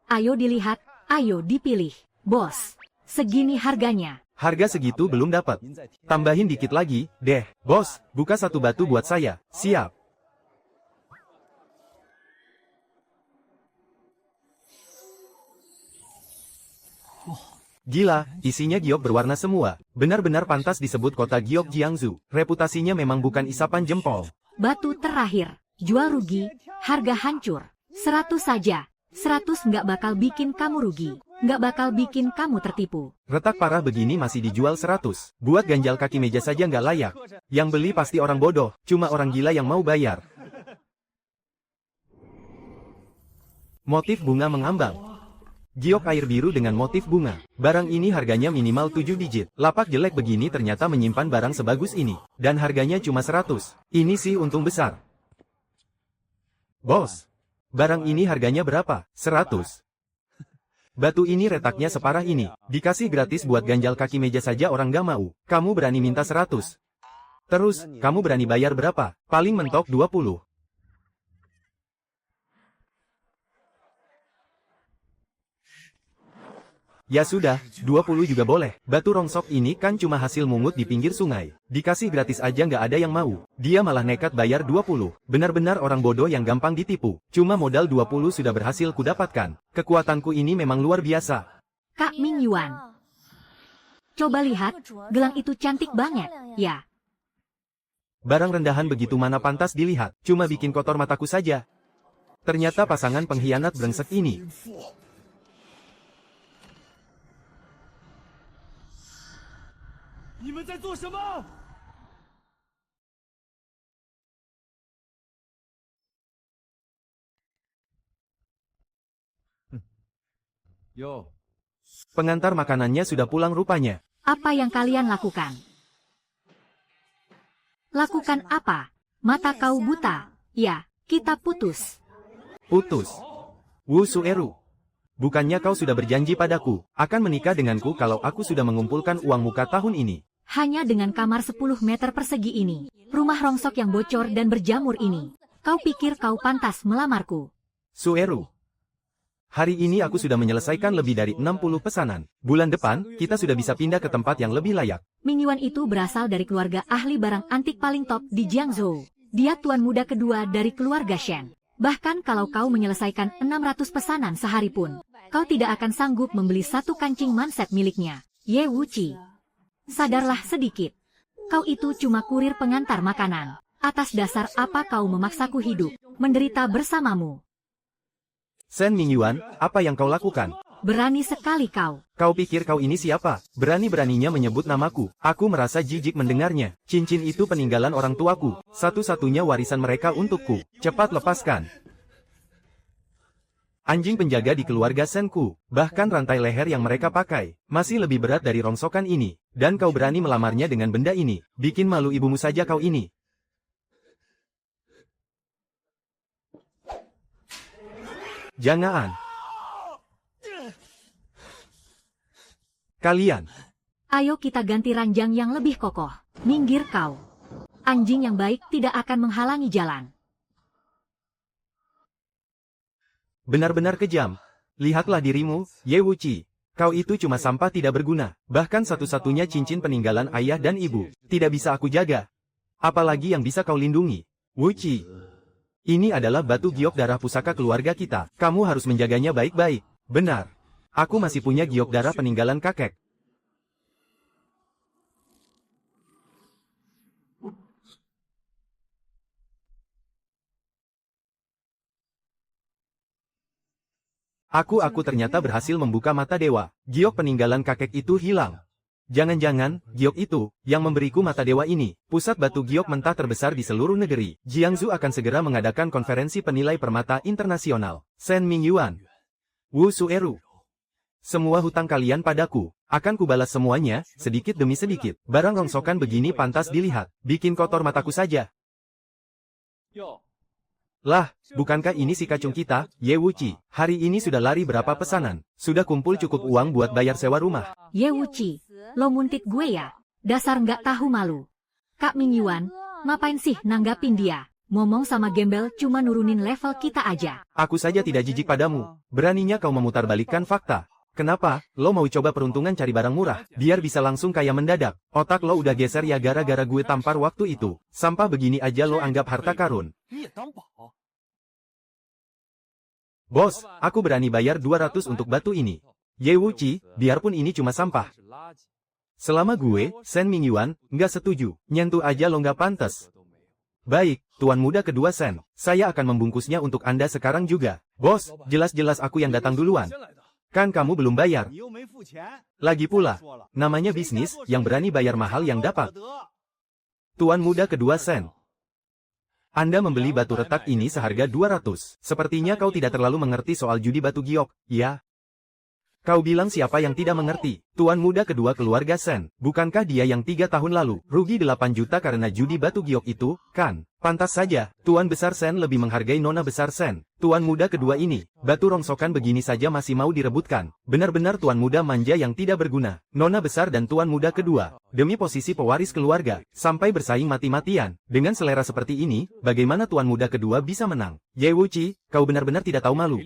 Ayo dilihat, ayo dipilih. Bos, segini harganya. Harga segitu belum dapat. Tambahin dikit lagi, deh. Bos, buka satu batu buat saya. Siap. Gila, isinya giok berwarna semua. Benar-benar pantas disebut kota giok Jiangsu. Reputasinya memang bukan isapan jempol. Batu terakhir. Jual rugi, harga hancur. 100 saja. 100 nggak bakal bikin kamu rugi. Nggak bakal bikin kamu tertipu. Retak parah begini masih dijual 100. Buat ganjal kaki meja saja nggak layak. Yang beli pasti orang bodoh, cuma orang gila yang mau bayar. Motif bunga mengambang. Giok air biru dengan motif bunga. Barang ini harganya minimal 7 digit. Lapak jelek begini ternyata menyimpan barang sebagus ini. Dan harganya cuma 100. Ini sih untung besar. Bos, barang ini harganya berapa? 100. Batu ini retaknya separah ini. Dikasih gratis buat ganjal kaki meja saja orang gak mau. Kamu berani minta 100. Terus, kamu berani bayar berapa? Paling mentok 20. Ya sudah, 20 juga boleh. Batu rongsok ini kan cuma hasil mungut di pinggir sungai. Dikasih gratis aja nggak ada yang mau. Dia malah nekat bayar 20. Benar-benar orang bodoh yang gampang ditipu. Cuma modal 20 sudah berhasil kudapatkan. Kekuatanku ini memang luar biasa. Kak Ming Yuan. Coba lihat, gelang itu cantik banget, ya. Barang rendahan begitu mana pantas dilihat. Cuma bikin kotor mataku saja. Ternyata pasangan pengkhianat brengsek ini. Pengantar makanannya sudah pulang rupanya. Apa yang kalian lakukan? Lakukan apa? Mata kau buta. Ya, kita putus. Putus. Wu Sueru. Bukannya kau sudah berjanji padaku, akan menikah denganku kalau aku sudah mengumpulkan uang muka tahun ini. Hanya dengan kamar 10 meter persegi ini, rumah rongsok yang bocor dan berjamur ini, kau pikir kau pantas melamarku? Sueru. Hari ini aku sudah menyelesaikan lebih dari 60 pesanan. Bulan depan, kita sudah bisa pindah ke tempat yang lebih layak. Ming Yuan itu berasal dari keluarga ahli barang antik paling top di Jiangsu. Dia tuan muda kedua dari keluarga Shen. Bahkan kalau kau menyelesaikan 600 pesanan sehari pun, kau tidak akan sanggup membeli satu kancing manset miliknya, Ye Wuqi. Sadarlah sedikit. Kau itu cuma kurir pengantar makanan. Atas dasar apa kau memaksaku hidup, menderita bersamamu? Shen Ming Yuan, apa yang kau lakukan? Berani sekali kau. Kau pikir kau ini siapa? Berani-beraninya menyebut namaku. Aku merasa jijik mendengarnya. Cincin itu peninggalan orang tuaku. Satu-satunya warisan mereka untukku. Cepat lepaskan. Anjing penjaga di keluarga Senku. Bahkan rantai leher yang mereka pakai masih lebih berat dari rongsokan ini. Dan kau berani melamarnya dengan benda ini. Bikin malu ibumu saja kau ini. Jangan. Kalian. Ayo kita ganti ranjang yang lebih kokoh. Minggir kau. Anjing yang baik tidak akan menghalangi jalan. Benar-benar kejam. Lihatlah dirimu, Ye Wuqi. Kau itu cuma sampah tidak berguna. Bahkan satu-satunya cincin peninggalan ayah dan ibu. Tidak bisa aku jaga. Apalagi yang bisa kau lindungi. Wuqi. Ini adalah batu giok darah pusaka keluarga kita. Kamu harus menjaganya baik-baik. Benar. Aku masih punya giok darah peninggalan kakek. Aku ternyata berhasil membuka mata dewa. Giok peninggalan kakek itu hilang. Jangan-jangan, giok itu, yang memberiku mata dewa ini, pusat batu giok mentah terbesar di seluruh negeri. Jiangsu akan segera mengadakan konferensi penilai permata internasional. Shen Ming Yuan. Wu Sueru. Semua hutang kalian padaku, akan kubalas semuanya, sedikit demi sedikit. Barang rongsokan begini pantas dilihat, bikin kotor mataku saja. Lah, bukankah ini si kacung kita, Ye Wuqi? Hari ini sudah lari berapa pesanan? Sudah kumpul cukup uang buat bayar sewa rumah. Ye Wuqi, lo nguntit gue ya? Dasar nggak tahu malu. Kak Ming Yuan, ngapain sih nanggapin dia? Ngomong sama gembel cuma nurunin level kita aja. Aku saja tidak jijik padamu. Beraninya kau memutarbalikkan fakta. Kenapa? Lo mau coba peruntungan cari barang murah, biar bisa langsung kaya mendadak. Otak lo udah geser ya gara-gara gue tampar waktu itu. Sampah begini aja lo anggap harta karun. Bos, aku berani bayar 200 untuk batu ini. Ye Wuqi, biarpun ini cuma sampah. Selama gue, Sen Mingyuan, nggak setuju. Nyentuh aja lo nggak pantas. Baik, Tuan Muda kedua Sen. Saya akan membungkusnya untuk Anda sekarang juga. Bos, jelas-jelas aku yang datang duluan. Kan kamu belum bayar. Lagi pula, namanya bisnis, yang berani bayar mahal yang dapat. Tuan Muda kedua Sen. Anda membeli batu retak ini seharga 200. Sepertinya kau tidak terlalu mengerti soal judi batu giok, ya? Kau bilang siapa yang tidak mengerti? Tuan Muda kedua keluarga Sen. Bukankah dia yang 3 tahun lalu rugi 8 juta karena judi batu giok itu, kan? Pantas saja, Tuan Besar Sen lebih menghargai Nona Besar Sen. Tuan Muda kedua ini, batu rongsokan begini saja masih mau direbutkan. Benar-benar Tuan Muda manja yang tidak berguna. Nona Besar dan Tuan Muda kedua, demi posisi pewaris keluarga, sampai bersaing mati-matian. Dengan selera seperti ini, bagaimana Tuan Muda kedua bisa menang? Ye Wuqi, kau benar-benar tidak tahu malu.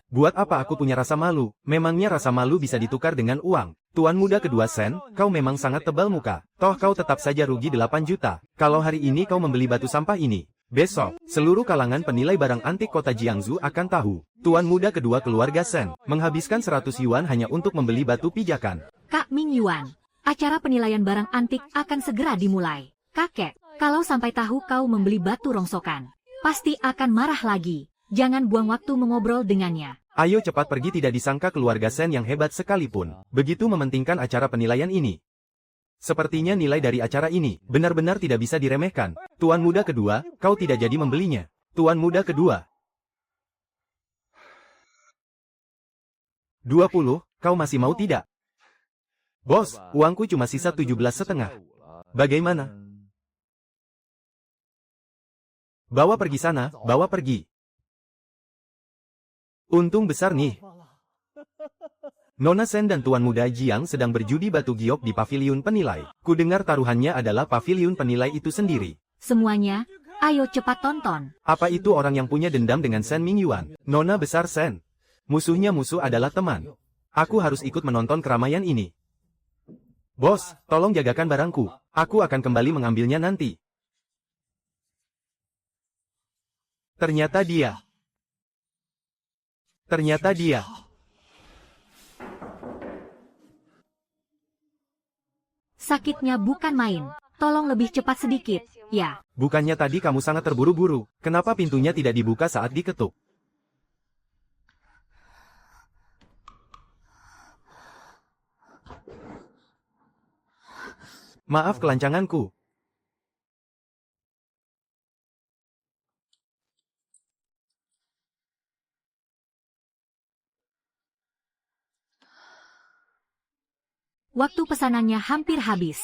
Buat apa aku punya rasa malu? Memangnya rasa malu bisa ditukar dengan uang? Tuan Muda kedua Sen, kau memang sangat tebal muka. Toh kau tetap saja rugi 8 juta. Kalau hari ini kau membeli batu sampah ini, besok, seluruh kalangan penilai barang antik kota Jiangsu akan tahu. Tuan Muda kedua keluarga Sen, menghabiskan 100 yuan hanya untuk membeli batu pijakan. Kak Mingyuan, acara penilaian barang antik akan segera dimulai. Kakek, kalau sampai tahu kau membeli batu rongsokan, pasti akan marah lagi. Jangan buang waktu mengobrol dengannya. Ayo cepat pergi, tidak disangka keluarga Sen yang hebat sekalipun begitu mementingkan acara penilaian ini. Sepertinya nilai dari acara ini benar-benar tidak bisa diremehkan. Tuan Muda kedua, kau tidak jadi membelinya. Tuan Muda kedua. 20, kau masih mau tidak? Bos, uangku cuma sisa 17,5. Bagaimana? Bawa pergi sana, bawa pergi. Untung besar nih. Nona Sen dan Tuan Muda Jiang sedang berjudi batu giok di paviliun penilai. Kudengar taruhannya adalah paviliun penilai itu sendiri. Semuanya, ayo cepat tonton. Apa itu orang yang punya dendam dengan Sen Mingyuan? Nona Besar Sen. Musuhnya musuh adalah teman. Aku harus ikut menonton keramaian ini. Bos, tolong jagakan barangku. Aku akan kembali mengambilnya nanti. Ternyata dia. Sakitnya bukan main. Tolong lebih cepat sedikit, ya. Bukannya tadi kamu sangat terburu-buru. Kenapa pintunya tidak dibuka saat diketuk? Maaf kelancanganku. Waktu pesanannya hampir habis.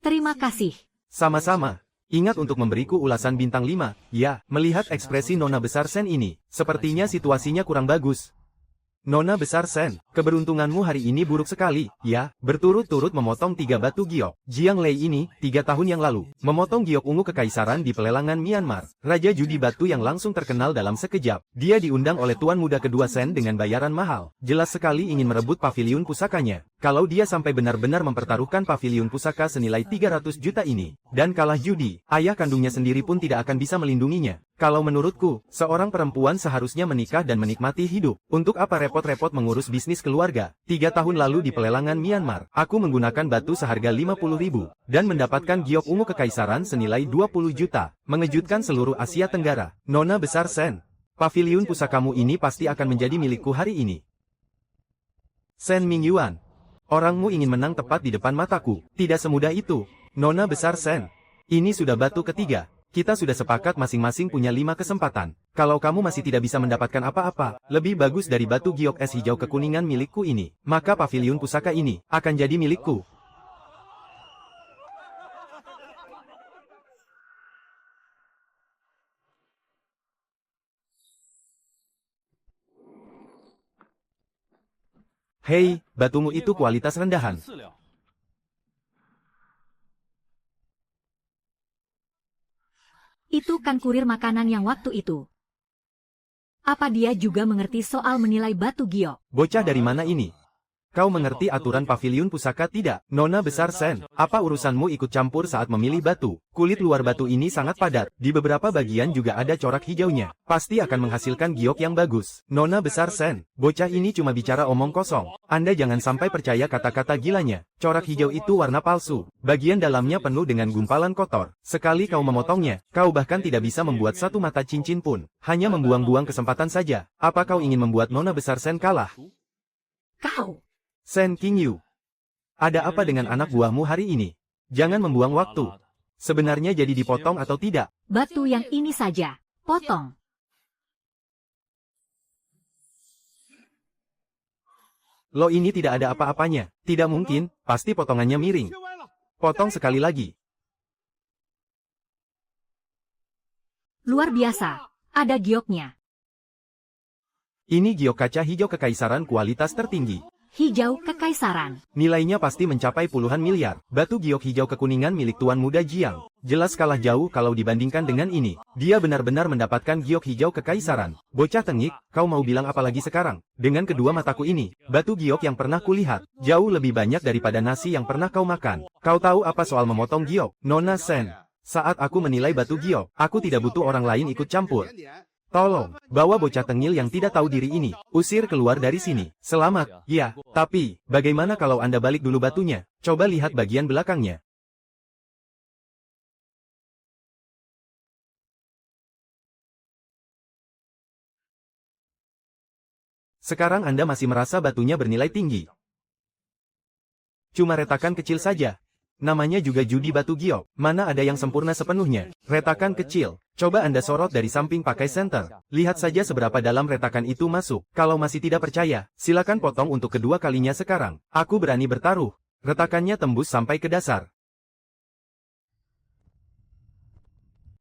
Terima kasih. Sama-sama. Ingat untuk memberiku ulasan bintang 5. Ya, melihat ekspresi Nona Besar Sen ini, sepertinya situasinya kurang bagus. Nona Besar Sen, keberuntunganmu hari ini buruk sekali, ya, berturut-turut memotong 3 batu giok. Jiang Lei ini, 3 tahun yang lalu, memotong giok ungu kekaisaran di pelelangan Myanmar. Raja judi batu yang langsung terkenal dalam sekejap. Dia diundang oleh Tuan Muda kedua Sen dengan bayaran mahal. Jelas sekali ingin merebut paviliun pusakanya. Kalau dia sampai benar-benar mempertaruhkan paviliun pusaka senilai 300 juta ini, dan kalah judi, ayah kandungnya sendiri pun tidak akan bisa melindunginya. Kalau menurutku, seorang perempuan seharusnya menikah dan menikmati hidup. Untuk apa repot-repot mengurus bisnis keluarga? 3 tahun lalu di pelelangan Myanmar, aku menggunakan batu seharga 50.000, dan mendapatkan giok ungu kekaisaran senilai 20 juta. Mengejutkan seluruh Asia Tenggara. Nona Besar Sen, paviliun pusakamu ini pasti akan menjadi milikku hari ini. Sen Mingyuan, orangmu ingin menang tepat di depan mataku. Tidak semudah itu. Nona Besar Sen, ini sudah batu ketiga. Kita sudah sepakat masing-masing punya 5 kesempatan. Kalau kamu masih tidak bisa mendapatkan apa-apa, lebih bagus dari batu giok es hijau kekuningan milikku ini, maka paviliun pusaka ini akan jadi milikku. Hei, batumu itu kualitas rendahan. Itu kan kurir makanan yang waktu itu. Apa dia juga mengerti soal menilai batu giok? Bocah dari mana ini? Kau mengerti aturan paviliun pusaka tidak? Nona besar Sen, apa urusanmu ikut campur saat memilih batu? Kulit luar batu ini sangat padat, di beberapa bagian juga ada corak hijaunya. Pasti akan menghasilkan giok yang bagus. Nona besar Sen, bocah ini cuma bicara omong kosong. Anda jangan sampai percaya kata-kata gilanya. Corak hijau itu warna palsu. Bagian dalamnya penuh dengan gumpalan kotor. Sekali kau memotongnya, kau bahkan tidak bisa membuat satu mata cincin pun. Hanya membuang-buang kesempatan saja. Apa kau ingin membuat Nona besar Sen kalah? Kau! Sen Qingyu, ada apa dengan anak buahmu hari ini? Jangan membuang waktu. Sebenarnya jadi dipotong atau tidak? Batu yang ini saja. Potong. Lo ini tidak ada apa-apanya. Tidak mungkin, pasti potongannya miring. Potong sekali lagi. Luar biasa. Ada gioknya. Ini giok kaca hijau kekaisaran kualitas tertinggi. Hijau kekaisaran. Nilainya pasti mencapai puluhan miliar. Batu giok hijau kekuningan milik Tuan Muda Jiang. Jelas kalah jauh kalau dibandingkan dengan ini. Dia benar-benar mendapatkan giok hijau kekaisaran. Bocah tengik, kau mau bilang apa lagi sekarang? Dengan kedua mataku ini, batu giok yang pernah kulihat, jauh lebih banyak daripada nasi yang pernah kau makan. Kau tahu apa soal memotong giok? Nona Sen, saat aku menilai batu giok, aku tidak butuh orang lain ikut campur. Tolong, bawa bocah tengil yang tidak tahu diri ini, usir keluar dari sini. Selamat, ya, tapi, bagaimana kalau Anda balik dulu batunya? Coba lihat bagian belakangnya. Sekarang Anda masih merasa batunya bernilai tinggi. Cuma retakan kecil saja. Namanya juga judi batu giok, mana ada yang sempurna sepenuhnya. Retakan kecil, coba Anda sorot dari samping pakai senter. Lihat saja seberapa dalam retakan itu masuk. Kalau masih tidak percaya, silakan potong untuk kedua kalinya sekarang. Aku berani bertaruh, retakannya tembus sampai ke dasar.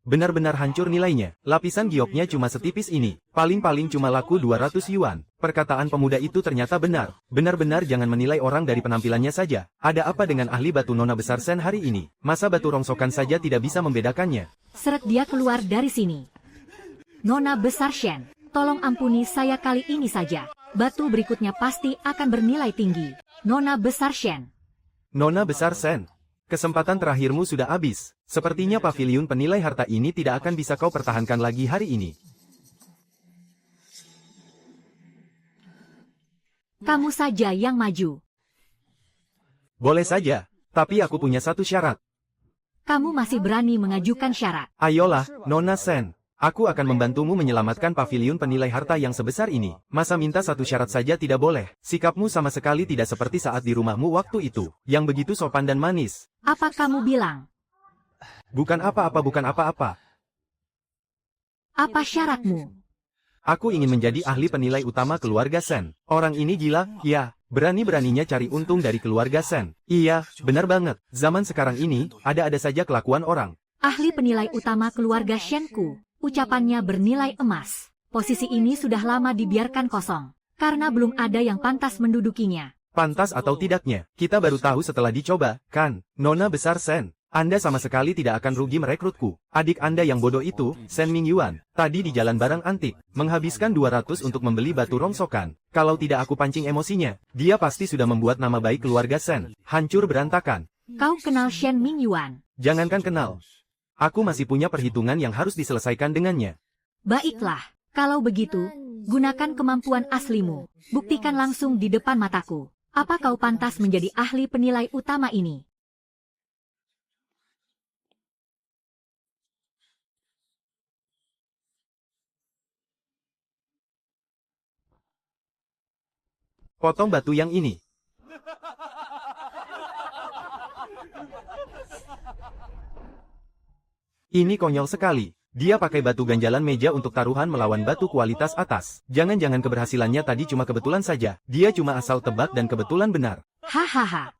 Benar-benar hancur nilainya. Lapisan gioknya cuma setipis ini. Paling-paling cuma laku 200 yuan. Perkataan pemuda itu ternyata benar. Benar-benar jangan menilai orang dari penampilannya saja. Ada apa dengan ahli batu Nona besar Sen hari ini? Masa batu rongsokan saja tidak bisa membedakannya? Seret dia keluar dari sini. Nona besar Shen, tolong ampuni saya kali ini saja. Batu berikutnya pasti akan bernilai tinggi. Nona besar Shen. Nona besar Sen. Kesempatan terakhirmu sudah habis. Sepertinya paviliun penilai harta ini tidak akan bisa kau pertahankan lagi hari ini. Kamu saja yang maju. Boleh saja, tapi aku punya satu syarat. Kamu masih berani mengajukan syarat. Ayolah, Nona Sen. Aku akan membantumu menyelamatkan paviliun penilai harta yang sebesar ini. Masa minta satu syarat saja tidak boleh? Sikapmu sama sekali tidak seperti saat di rumahmu waktu itu, yang begitu sopan dan manis. Apa kamu bilang? Bukan apa-apa, bukan apa-apa. Apa syaratmu? Aku ingin menjadi ahli penilai utama keluarga Sen. Orang ini gila, ya. Berani-beraninya cari untung dari keluarga Sen. Iya, benar banget. Zaman sekarang ini, ada-ada saja kelakuan orang. Ahli penilai utama keluarga Shenku. Ucapannya bernilai emas. Posisi ini sudah lama dibiarkan kosong, karena belum ada yang pantas mendudukinya. Pantas atau tidaknya, kita baru tahu setelah dicoba, kan? Nona besar Sen, Anda sama sekali tidak akan rugi merekrutku. Adik Anda yang bodoh itu, Sen Mingyuan, tadi di jalan barang antik, menghabiskan 200 untuk membeli batu rongsokan. Kalau tidak aku pancing emosinya, dia pasti sudah membuat nama baik keluarga Sen hancur berantakan. Kau kenal Shen Mingyuan? Jangankan kenal. Aku masih punya perhitungan yang harus diselesaikan dengannya. Baiklah, kalau begitu, gunakan kemampuan aslimu. Buktikan langsung di depan mataku. Apa kau pantas menjadi ahli penilai utama ini? Potong batu yang ini. Ini konyol sekali. Dia pakai batu ganjalan meja untuk taruhan melawan batu kualitas atas. Jangan-jangan keberhasilannya tadi cuma kebetulan saja. Dia cuma asal tebak dan kebetulan benar. Hahaha.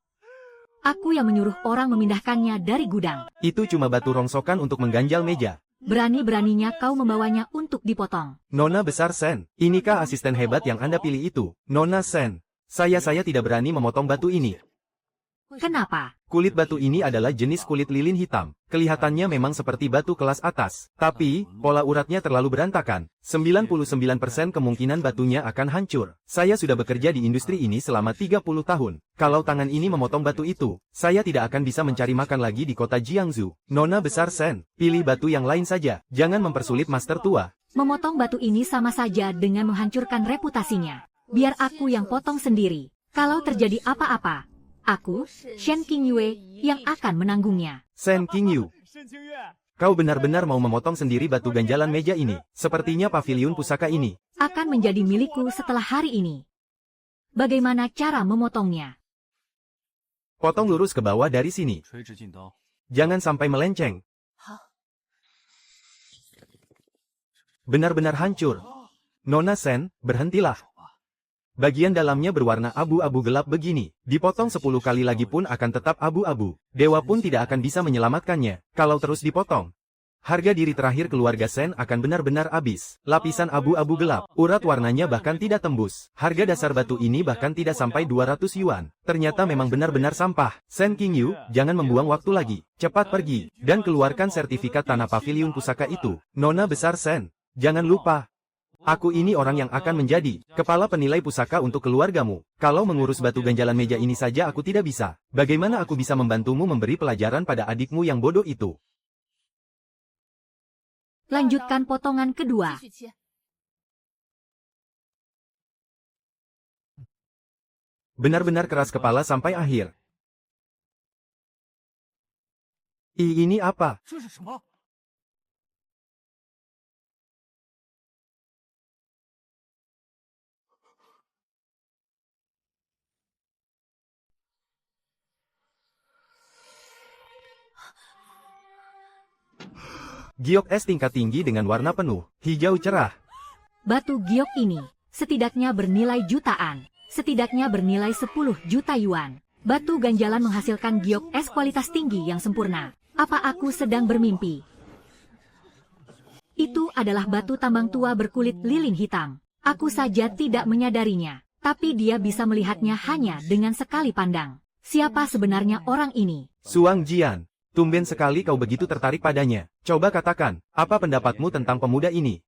Aku yang menyuruh orang memindahkannya dari gudang. Itu cuma batu rongsokan untuk mengganjal meja. Berani-beraninya kau membawanya untuk dipotong. Nona besar Sen, inikah asisten hebat yang Anda pilih itu? Nona Sen, saya tidak berani memotong batu ini. Kenapa? Kulit batu ini adalah jenis kulit lilin hitam. Kelihatannya memang seperti batu kelas atas. Tapi, pola uratnya terlalu berantakan. 99% kemungkinan batunya akan hancur. Saya sudah bekerja di industri ini selama 30 tahun. Kalau tangan ini memotong batu itu, saya tidak akan bisa mencari makan lagi di kota Jiangsu. Nona besar Sen, pilih batu yang lain saja. Jangan mempersulit master tua. Memotong batu ini sama saja dengan menghancurkan reputasinya. Biar aku yang potong sendiri. Kalau terjadi apa-apa, aku, Shen Qingyue, yang akan menanggungnya. Shen Qingyu, kau benar-benar mau memotong sendiri batu ganjalan meja ini. Sepertinya paviliun pusaka ini akan menjadi milikku setelah hari ini. Bagaimana cara memotongnya? potong lurus ke bawah dari sini. Jangan sampai melenceng. Benar-benar hancur. Nona Sen, berhentilah. Bagian dalamnya berwarna abu-abu gelap begini. Dipotong 10 kali lagi pun akan tetap abu-abu. Dewa pun tidak akan bisa menyelamatkannya, kalau terus dipotong. Harga diri terakhir keluarga Sen akan benar-benar habis. Lapisan abu-abu gelap, urat warnanya bahkan tidak tembus. Harga dasar batu ini bahkan tidak sampai 200 yuan. Ternyata memang benar-benar sampah. Shen Qingyu, jangan membuang waktu lagi. Cepat pergi, dan keluarkan sertifikat tanah paviliun pusaka itu. Nona besar Sen, jangan lupa. Aku ini orang yang akan menjadi kepala penilai pusaka untuk keluargamu. Kalau mengurus batu ganjalan meja ini saja aku tidak bisa. Bagaimana aku bisa membantumu memberi pelajaran pada adikmu yang bodoh itu? Lanjutkan potongan kedua. Benar-benar keras kepala sampai akhir. Ini apa? Giok es tingkat tinggi dengan warna penuh, hijau cerah. Batu giok ini, setidaknya bernilai jutaan. Setidaknya bernilai 10 juta yuan. Batu ganjalan menghasilkan giok es kualitas tinggi yang sempurna. Apa aku sedang bermimpi? Itu adalah batu tambang tua berkulit lilin hitam. Aku saja tidak menyadarinya. Tapi dia bisa melihatnya hanya dengan sekali pandang. Siapa sebenarnya orang ini? Suang Jian. Tumben sekali kau begitu tertarik padanya. Coba katakan, apa pendapatmu tentang pemuda ini?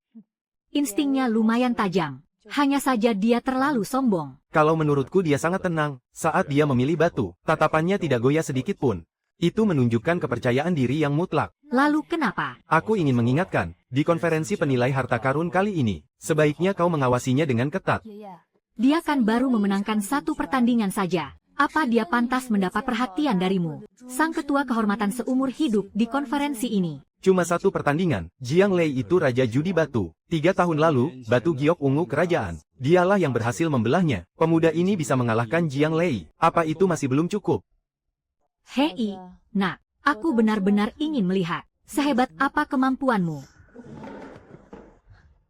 Instingnya lumayan tajam. Hanya saja dia terlalu sombong. Kalau menurutku dia sangat tenang. Saat dia memilih batu, tatapannya tidak goyah sedikit pun. Itu menunjukkan kepercayaan diri yang mutlak. Lalu kenapa? Aku ingin mengingatkan, di konferensi penilai harta karun kali ini, sebaiknya kau mengawasinya dengan ketat. Dia kan baru memenangkan satu pertandingan saja. Apa dia pantas mendapat perhatian darimu? Sang ketua kehormatan seumur hidup di konferensi ini. Cuma satu pertandingan, Jiang Lei itu raja judi batu. 3 tahun lalu, batu giok ungu kerajaan. Dialah yang berhasil membelahnya. Pemuda ini bisa mengalahkan Jiang Lei. Apa itu masih belum cukup? Hei, nak, aku benar-benar ingin melihat. Sehebat apa kemampuanmu?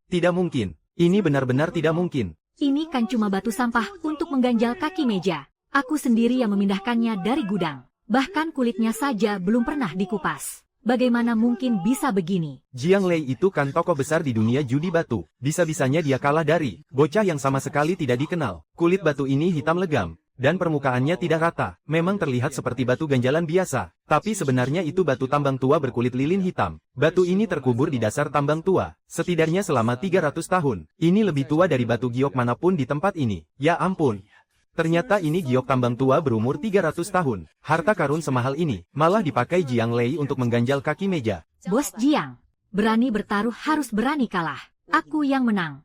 Tidak mungkin. Ini benar-benar tidak mungkin. Ini kan cuma batu sampah untuk mengganjal kaki meja. Aku sendiri yang memindahkannya dari gudang. Bahkan kulitnya saja belum pernah dikupas. Bagaimana mungkin bisa begini? Jiang Lei itu kan tokoh besar di dunia judi batu. Bisa-bisanya dia kalah dari bocah yang sama sekali tidak dikenal. Kulit batu ini hitam legam, dan permukaannya tidak rata. Memang terlihat seperti batu ganjalan biasa. Tapi sebenarnya itu batu tambang tua berkulit lilin hitam. Batu ini terkubur di dasar tambang tua. Setidaknya selama 300 tahun. Ini lebih tua dari batu giok manapun di tempat ini. Ya ampun. Ternyata ini giok tambang tua berumur 300 tahun. Harta karun semahal ini, malah dipakai Jiang Lei untuk mengganjal kaki meja. Bos Jiang, berani bertaruh harus berani kalah. Aku yang menang.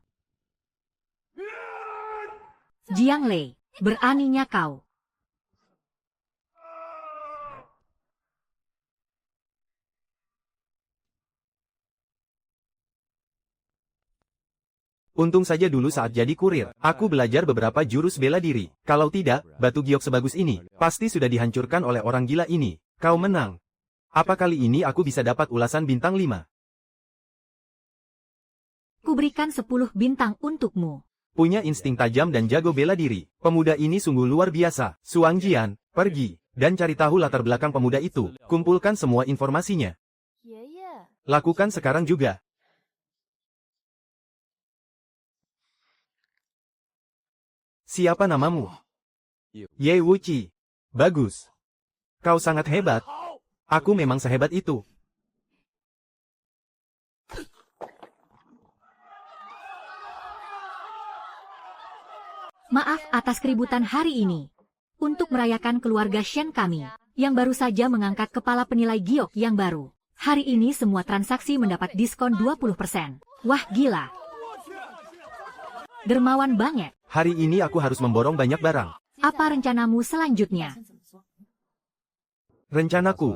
Jiang Lei, beraninya kau. Untung saja dulu saat jadi kurir, aku belajar beberapa jurus bela diri. Kalau tidak, batu giok sebagus ini, pasti sudah dihancurkan oleh orang gila ini. Kau menang. Apa kali ini aku bisa dapat ulasan bintang 5? Kuberikan 10 bintang untukmu. Punya insting tajam dan jago bela diri. Pemuda ini sungguh luar biasa. Suang Jian, pergi, dan cari tahu latar belakang pemuda itu. Kumpulkan semua informasinya. Lakukan sekarang juga. Siapa namamu? Ye Wuqi. Bagus. Kau sangat hebat. Aku memang sehebat itu. Maaf atas keributan hari ini. Untuk merayakan keluarga Shen kami, yang baru saja mengangkat kepala penilai giok yang baru. Hari ini semua transaksi mendapat diskon 20%. Wah gila. Dermawan banget. Hari ini aku harus memborong banyak barang. Apa rencanamu selanjutnya? Rencanaku.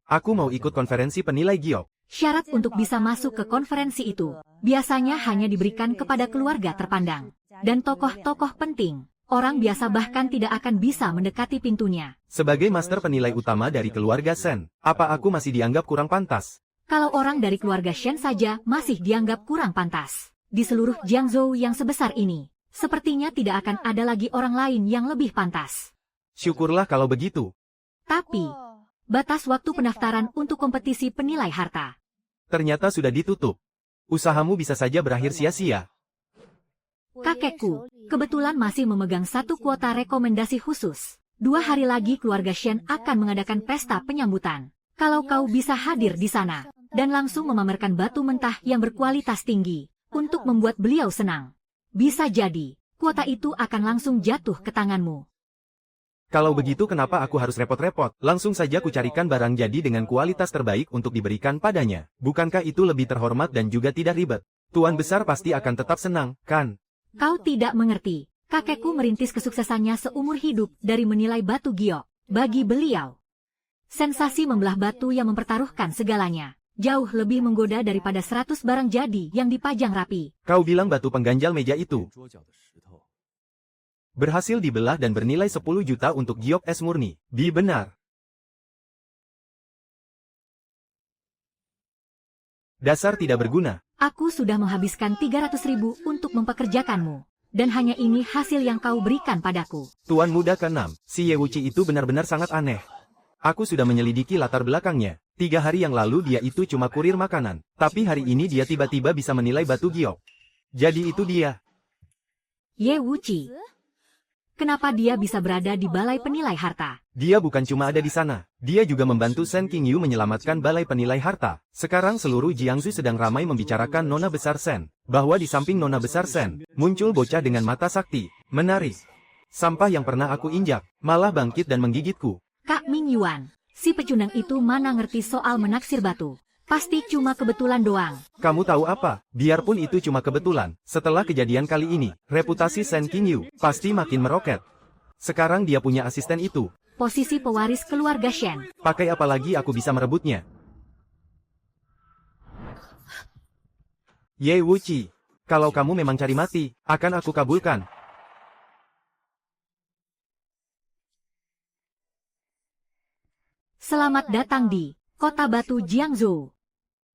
Aku mau ikut konferensi penilai giok. Syarat untuk bisa masuk ke konferensi itu, biasanya hanya diberikan kepada keluarga terpandang. Dan tokoh-tokoh penting. Orang biasa bahkan tidak akan bisa mendekati pintunya. Sebagai master penilai utama dari keluarga Shen, apa aku masih dianggap kurang pantas? Kalau orang dari keluarga Shen saja masih dianggap kurang pantas. Di seluruh Jiangzhou yang sebesar ini, sepertinya tidak akan ada lagi orang lain yang lebih pantas. Syukurlah kalau begitu. Tapi, batas waktu pendaftaran untuk kompetisi penilai harta. Ternyata sudah ditutup. Usahamu bisa saja berakhir sia-sia. Kakekku, kebetulan masih memegang satu kuota rekomendasi khusus. 2 hari lagi keluarga Shen akan mengadakan pesta penyambutan. Kalau kau bisa hadir di sana, dan langsung memamerkan batu mentah yang berkualitas tinggi, untuk membuat beliau senang. Bisa jadi, kuota itu akan langsung jatuh ke tanganmu. Kalau begitu kenapa aku harus repot-repot? Langsung saja ku carikan barang jadi dengan kualitas terbaik untuk diberikan padanya. Bukankah itu lebih terhormat dan juga tidak ribet? Tuan besar pasti akan tetap senang, kan? Kau tidak mengerti. Kakekku merintis kesuksesannya seumur hidup dari menilai batu giok. Bagi beliau, sensasi membelah batu yang mempertaruhkan segalanya jauh lebih menggoda daripada 100 barang jadi yang dipajang rapi. Kau bilang batu pengganjal meja itu berhasil dibelah dan bernilai 10 juta untuk giok es murni. Benar. Dasar tidak berguna. Aku sudah menghabiskan 300.000 untuk mempekerjakanmu. Dan hanya ini hasil yang kau berikan padaku. Tuan muda ke-6, si Ye Wuqi itu benar-benar sangat aneh. Aku sudah menyelidiki latar belakangnya. 3 hari yang lalu dia itu cuma kurir makanan. Tapi hari ini dia tiba-tiba bisa menilai batu giok. Jadi itu dia. Ye Wuqi. Kenapa dia bisa berada di balai penilai harta? Dia bukan cuma ada di sana. Dia juga membantu Shen Qingyu menyelamatkan balai penilai harta. Sekarang seluruh Jiangsu sedang ramai membicarakan Nona Besar Shen. Bahwa di samping Nona Besar Shen, muncul bocah dengan mata sakti. Menarik. Sampah yang pernah aku injak, malah bangkit dan menggigitku. Kak Ming Yuan, si pecundang itu mana ngerti soal menaksir batu. Pasti cuma kebetulan doang. Kamu tahu apa? Biarpun itu cuma kebetulan, setelah kejadian kali ini, reputasi Shen Qingyu pasti makin meroket. Sekarang dia punya asisten itu. Posisi pewaris keluarga Shen. Pakai apa lagi aku bisa merebutnya? Ye Wuqi, kalau kamu memang cari mati, akan aku kabulkan. Selamat datang di Kota Batu Jiangzhou.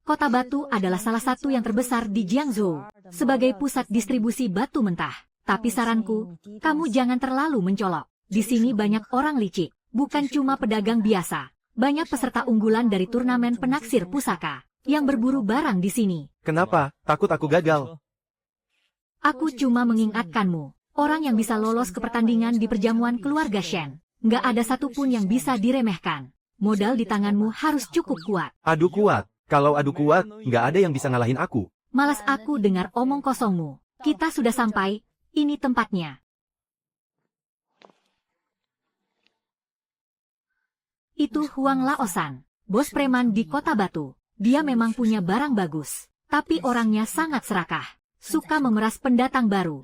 Kota Batu adalah salah satu yang terbesar di Jiangzhou, sebagai pusat distribusi batu mentah. Tapi saranku, kamu jangan terlalu mencolok. Di sini banyak orang licik, bukan cuma pedagang biasa. Banyak peserta unggulan dari turnamen penaksir pusaka, yang berburu barang di sini. Kenapa? Takut aku gagal. Aku cuma mengingatkanmu, orang yang bisa lolos ke pertandingan di perjamuan keluarga Shen. Nggak ada satupun yang bisa diremehkan. Modal di tanganmu harus cukup kuat. Adu kuat. Kalau adu kuat, nggak ada yang bisa ngalahin aku. Malas aku dengar omong kosongmu. Kita sudah sampai, ini tempatnya. Itu Huang Laosan, bos preman di Kota Batu. Dia memang punya barang bagus, tapi orangnya sangat serakah. Suka memeras pendatang baru.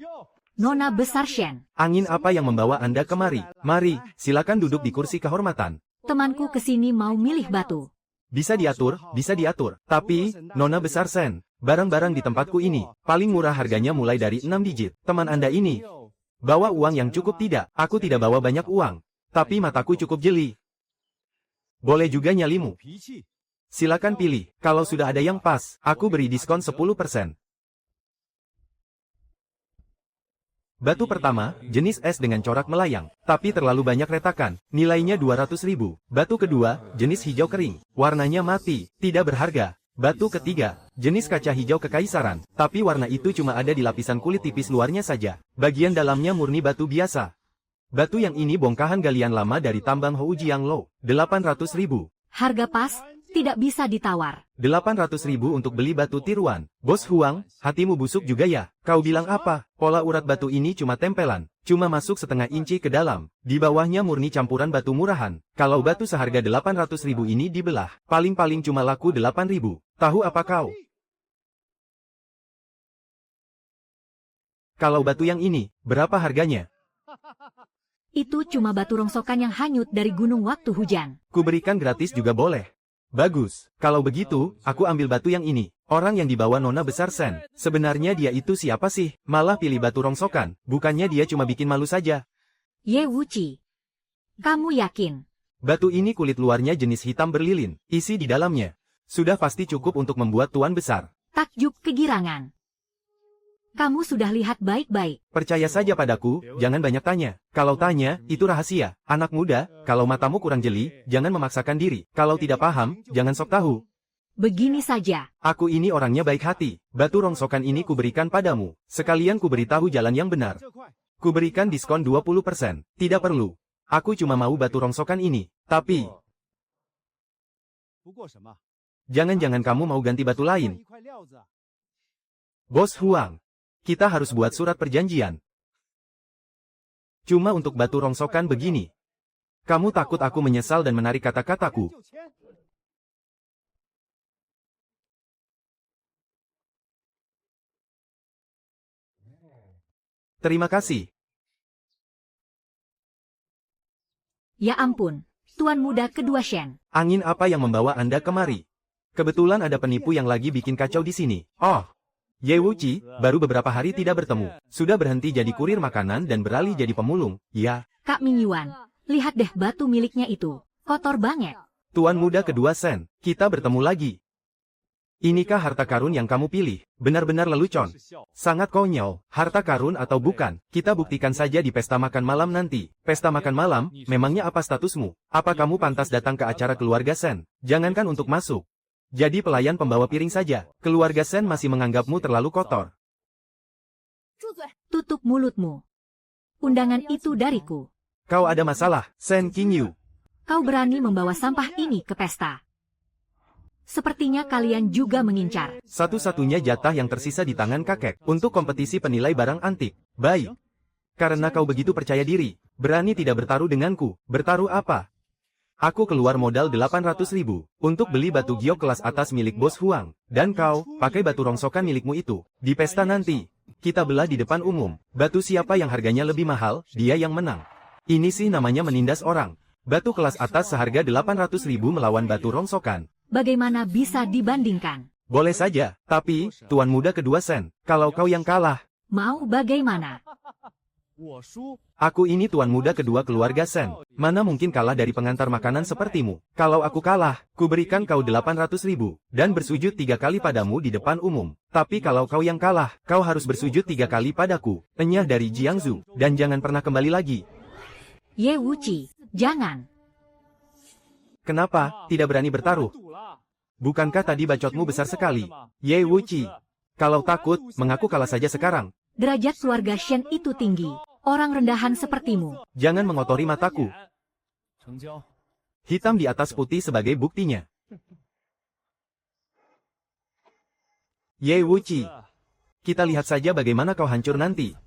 Nona Besar Shen. Angin apa yang membawa Anda kemari? Mari, silakan duduk di kursi kehormatan. Temanku kesini mau milih batu. Bisa diatur, bisa diatur. Tapi, Nona Besar Shen, barang-barang di tempatku ini, paling murah harganya mulai dari 6 digit. Teman Anda ini, bawa uang yang cukup tidak? Aku tidak bawa banyak uang, tapi mataku cukup jeli. Boleh juga nyalimu. Silakan pilih, kalau sudah ada yang pas, aku beri diskon 10%. Batu pertama, jenis es dengan corak melayang, tapi terlalu banyak retakan, nilainya 200.000. Batu kedua, jenis hijau kering, warnanya mati, tidak berharga. Batu ketiga, jenis kaca hijau kekaisaran, tapi warna itu cuma ada di lapisan kulit tipis luarnya saja. Bagian dalamnya murni batu biasa. Batu yang ini bongkahan galian lama dari tambang Houjiang Lo. 800.000. Harga pas, tidak bisa ditawar. 800.000 untuk beli batu tiruan. Bos Huang, hatimu busuk juga ya? Kau bilang apa? Pola urat batu ini cuma tempelan. Cuma masuk setengah inci ke dalam. Di bawahnya murni campuran batu murahan. Kalau batu seharga 800.000 ini dibelah, paling-paling cuma laku 8.000. Tahu apa kau? Kalau batu yang ini, berapa harganya? Itu cuma batu rongsokan yang hanyut dari gunung waktu hujan. Kuberikan gratis juga boleh. Bagus, kalau begitu, aku ambil batu yang ini. Orang yang dibawa Nona besar Sen. Sebenarnya dia itu siapa sih? Malah pilih batu rongsokan. Bukannya dia cuma bikin malu saja. Ye Wuci, kamu yakin? Batu ini kulit luarnya jenis hitam berlilin. Isi di dalamnya sudah pasti cukup untuk membuat tuan besar Takjub kegirangan. Kamu sudah lihat baik-baik. percaya saja padaku, jangan banyak tanya. Kalau tanya, itu rahasia. Anak muda, kalau matamu kurang jeli, jangan memaksakan diri. Kalau tidak paham, jangan sok tahu. Begini saja. Aku ini orangnya baik hati. Batu rongsokan ini kuberikan padamu. Sekalian kuberitahu jalan yang benar. Kuberikan diskon 20%. Tidak perlu. Aku cuma mau batu rongsokan ini. Tapi, jangan-jangan kamu mau ganti batu lain. Bos Huang, kita harus buat surat perjanjian. Cuma untuk batu rongsokan begini. Kamu takut aku menyesal dan menarik kata-kataku? Terima kasih. Ya ampun, tuan muda kedua Shen. Angin apa yang membawa Anda kemari? Kebetulan ada penipu yang lagi bikin kacau di sini. Oh, Ye Wuci, baru beberapa hari tidak bertemu. Sudah berhenti jadi kurir makanan dan beralih jadi pemulung. Ya, Kak Mingyuan, lihat deh batu miliknya itu. Kotor banget. tuan muda kedua Sen, kita bertemu lagi. Inikah harta karun yang kamu pilih? Benar-benar lelucon. Sangat konyol. Harta karun atau bukan, kita buktikan saja di pesta makan malam nanti. Pesta makan malam, memangnya apa statusmu? Apa kamu pantas datang ke acara keluarga Sen? Jangankan untuk masuk. Jadi pelayan pembawa piring saja. Keluarga Sen masih menganggapmu terlalu kotor. Tutup mulutmu. Undangan itu dariku. Kau ada masalah, Sen Qingyu. Kau berani membawa sampah ini ke pesta. Sepertinya kalian juga mengincar. Satu-satunya jatah yang tersisa di tangan kakek untuk kompetisi penilai barang antik. Baik. Karena kau begitu percaya diri, berani tidak bertaruh denganku. Bertaruh apa? Aku keluar modal 800.000 untuk beli batu giok kelas atas milik Bos Huang. Dan kau, pakai batu rongsokan milikmu itu. Di pesta nanti, kita belah di depan umum. Batu siapa yang harganya lebih mahal, dia yang menang. Ini sih namanya menindas orang. Batu kelas atas seharga 800.000 melawan batu rongsokan. Bagaimana bisa dibandingkan? Boleh saja, tapi, tuan muda kedua Sen, kalau kau yang kalah. Mau bagaimana? Aku ini tuan muda kedua keluarga Sen. Mana mungkin kalah dari pengantar makanan sepertimu. Kalau aku kalah, kuberikan kau 800.000 dan bersujud 3 kali padamu di depan umum. Tapi kalau kau yang kalah, kau harus bersujud 3 kali padaku. Enyah dari Jiangsu, dan jangan pernah kembali lagi. Ye Wuci, jangan. Kenapa, tidak berani bertaruh? Bukankah tadi bacotmu besar sekali? Ye Wuci. Kalau takut, mengaku kalah saja sekarang. Derajat keluarga Shen itu tinggi. Orang rendahan sepertimu. Jangan mengotori mataku. Hitam di atas putih sebagai buktinya. Ye Wuci. Kita lihat saja bagaimana kau hancur nanti.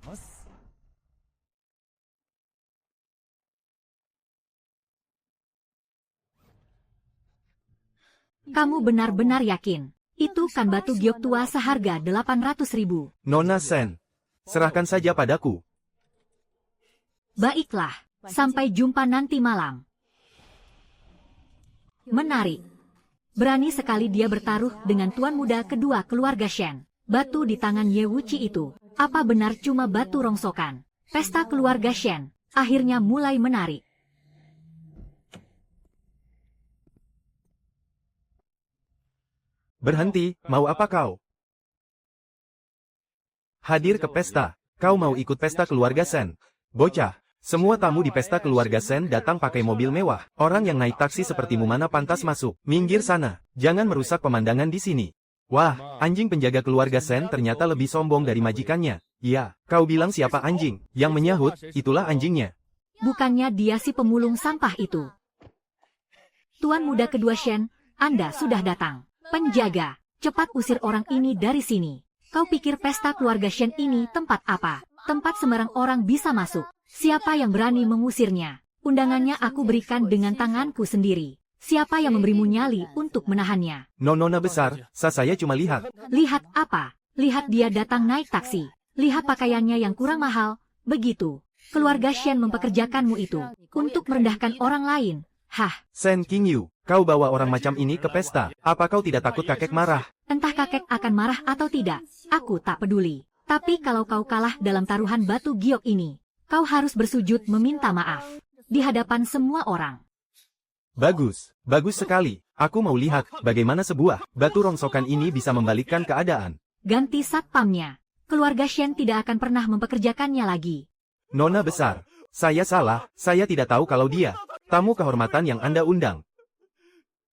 Kamu benar-benar yakin? Itu kan batu giok tua seharga 800.000. Nona Sen. Serahkan saja padaku. Baiklah, sampai jumpa nanti malam. Menarik. Berani sekali dia bertaruh dengan tuan muda kedua keluarga Shen. Batu di tangan Ye Wuci itu, apa benar cuma batu rongsokan? Pesta keluarga Shen akhirnya mulai menarik. Berhenti, mau apa kau? Hadir ke pesta. Kau mau ikut pesta keluarga Sen? Bocah, semua tamu di pesta keluarga Sen datang pakai mobil mewah. Orang yang naik taksi sepertimu mana pantas masuk. Minggir sana, jangan merusak pemandangan di sini. Wah, anjing penjaga keluarga Sen ternyata lebih sombong dari majikannya. Iya, kau bilang siapa anjing? Yang menyahut, itulah anjingnya. Bukannya dia si pemulung sampah itu. Tuan muda kedua Shen, Anda sudah datang. Penjaga, cepat usir orang ini dari sini. Kau pikir pesta keluarga Shen ini tempat apa? Tempat sembarang orang bisa masuk. Siapa yang berani mengusirnya? Undangannya aku berikan dengan tanganku sendiri. Siapa yang memberimu nyali untuk menahannya? Nona besar, saya cuma lihat. Lihat apa? Lihat dia datang naik taksi. Lihat pakaiannya yang kurang mahal. Begitu. Keluarga Shen mempekerjakanmu itu untuk merendahkan orang lain. Hah? Shen Qingyu, kau bawa orang macam ini ke pesta. Apa kau tidak takut kakek marah? Entah kakek akan marah atau tidak, aku tak peduli. Tapi kalau kau kalah dalam taruhan batu giok ini, kau harus bersujud meminta maaf. Di hadapan semua orang. Bagus, bagus sekali. Aku mau lihat bagaimana sebuah batu rongsokan ini bisa membalikkan keadaan. Ganti satpamnya. Keluarga Shen tidak akan pernah mempekerjakannya lagi. Nona besar, saya salah, saya tidak tahu kalau dia tamu kehormatan yang Anda undang.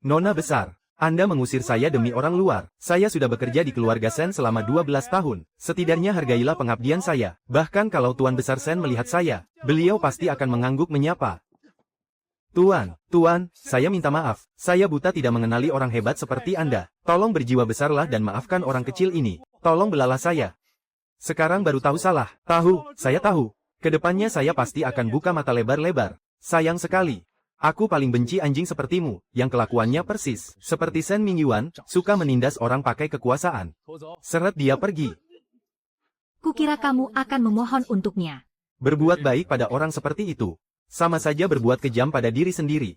Nona besar, Anda mengusir saya demi orang luar. Saya sudah bekerja di keluarga Shen selama 12 tahun. Setidaknya hargailah pengabdian saya. Bahkan kalau Tuan Besar Shen melihat saya, beliau pasti akan mengangguk menyapa. Tuan, saya minta maaf. Saya buta tidak mengenali orang hebat seperti Anda. Tolong berjiwa besarlah dan maafkan orang kecil ini. Tolong belalah saya. Sekarang baru tahu salah. Saya tahu. Kedepannya saya pasti akan buka mata lebar-lebar. Sayang sekali. Aku paling benci anjing sepertimu, yang kelakuannya persis seperti Shen Mingyuan, suka menindas orang pakai kekuasaan. Seret dia pergi. Kukira kamu akan memohon untuknya. Berbuat baik pada orang seperti itu, sama saja berbuat kejam pada diri sendiri.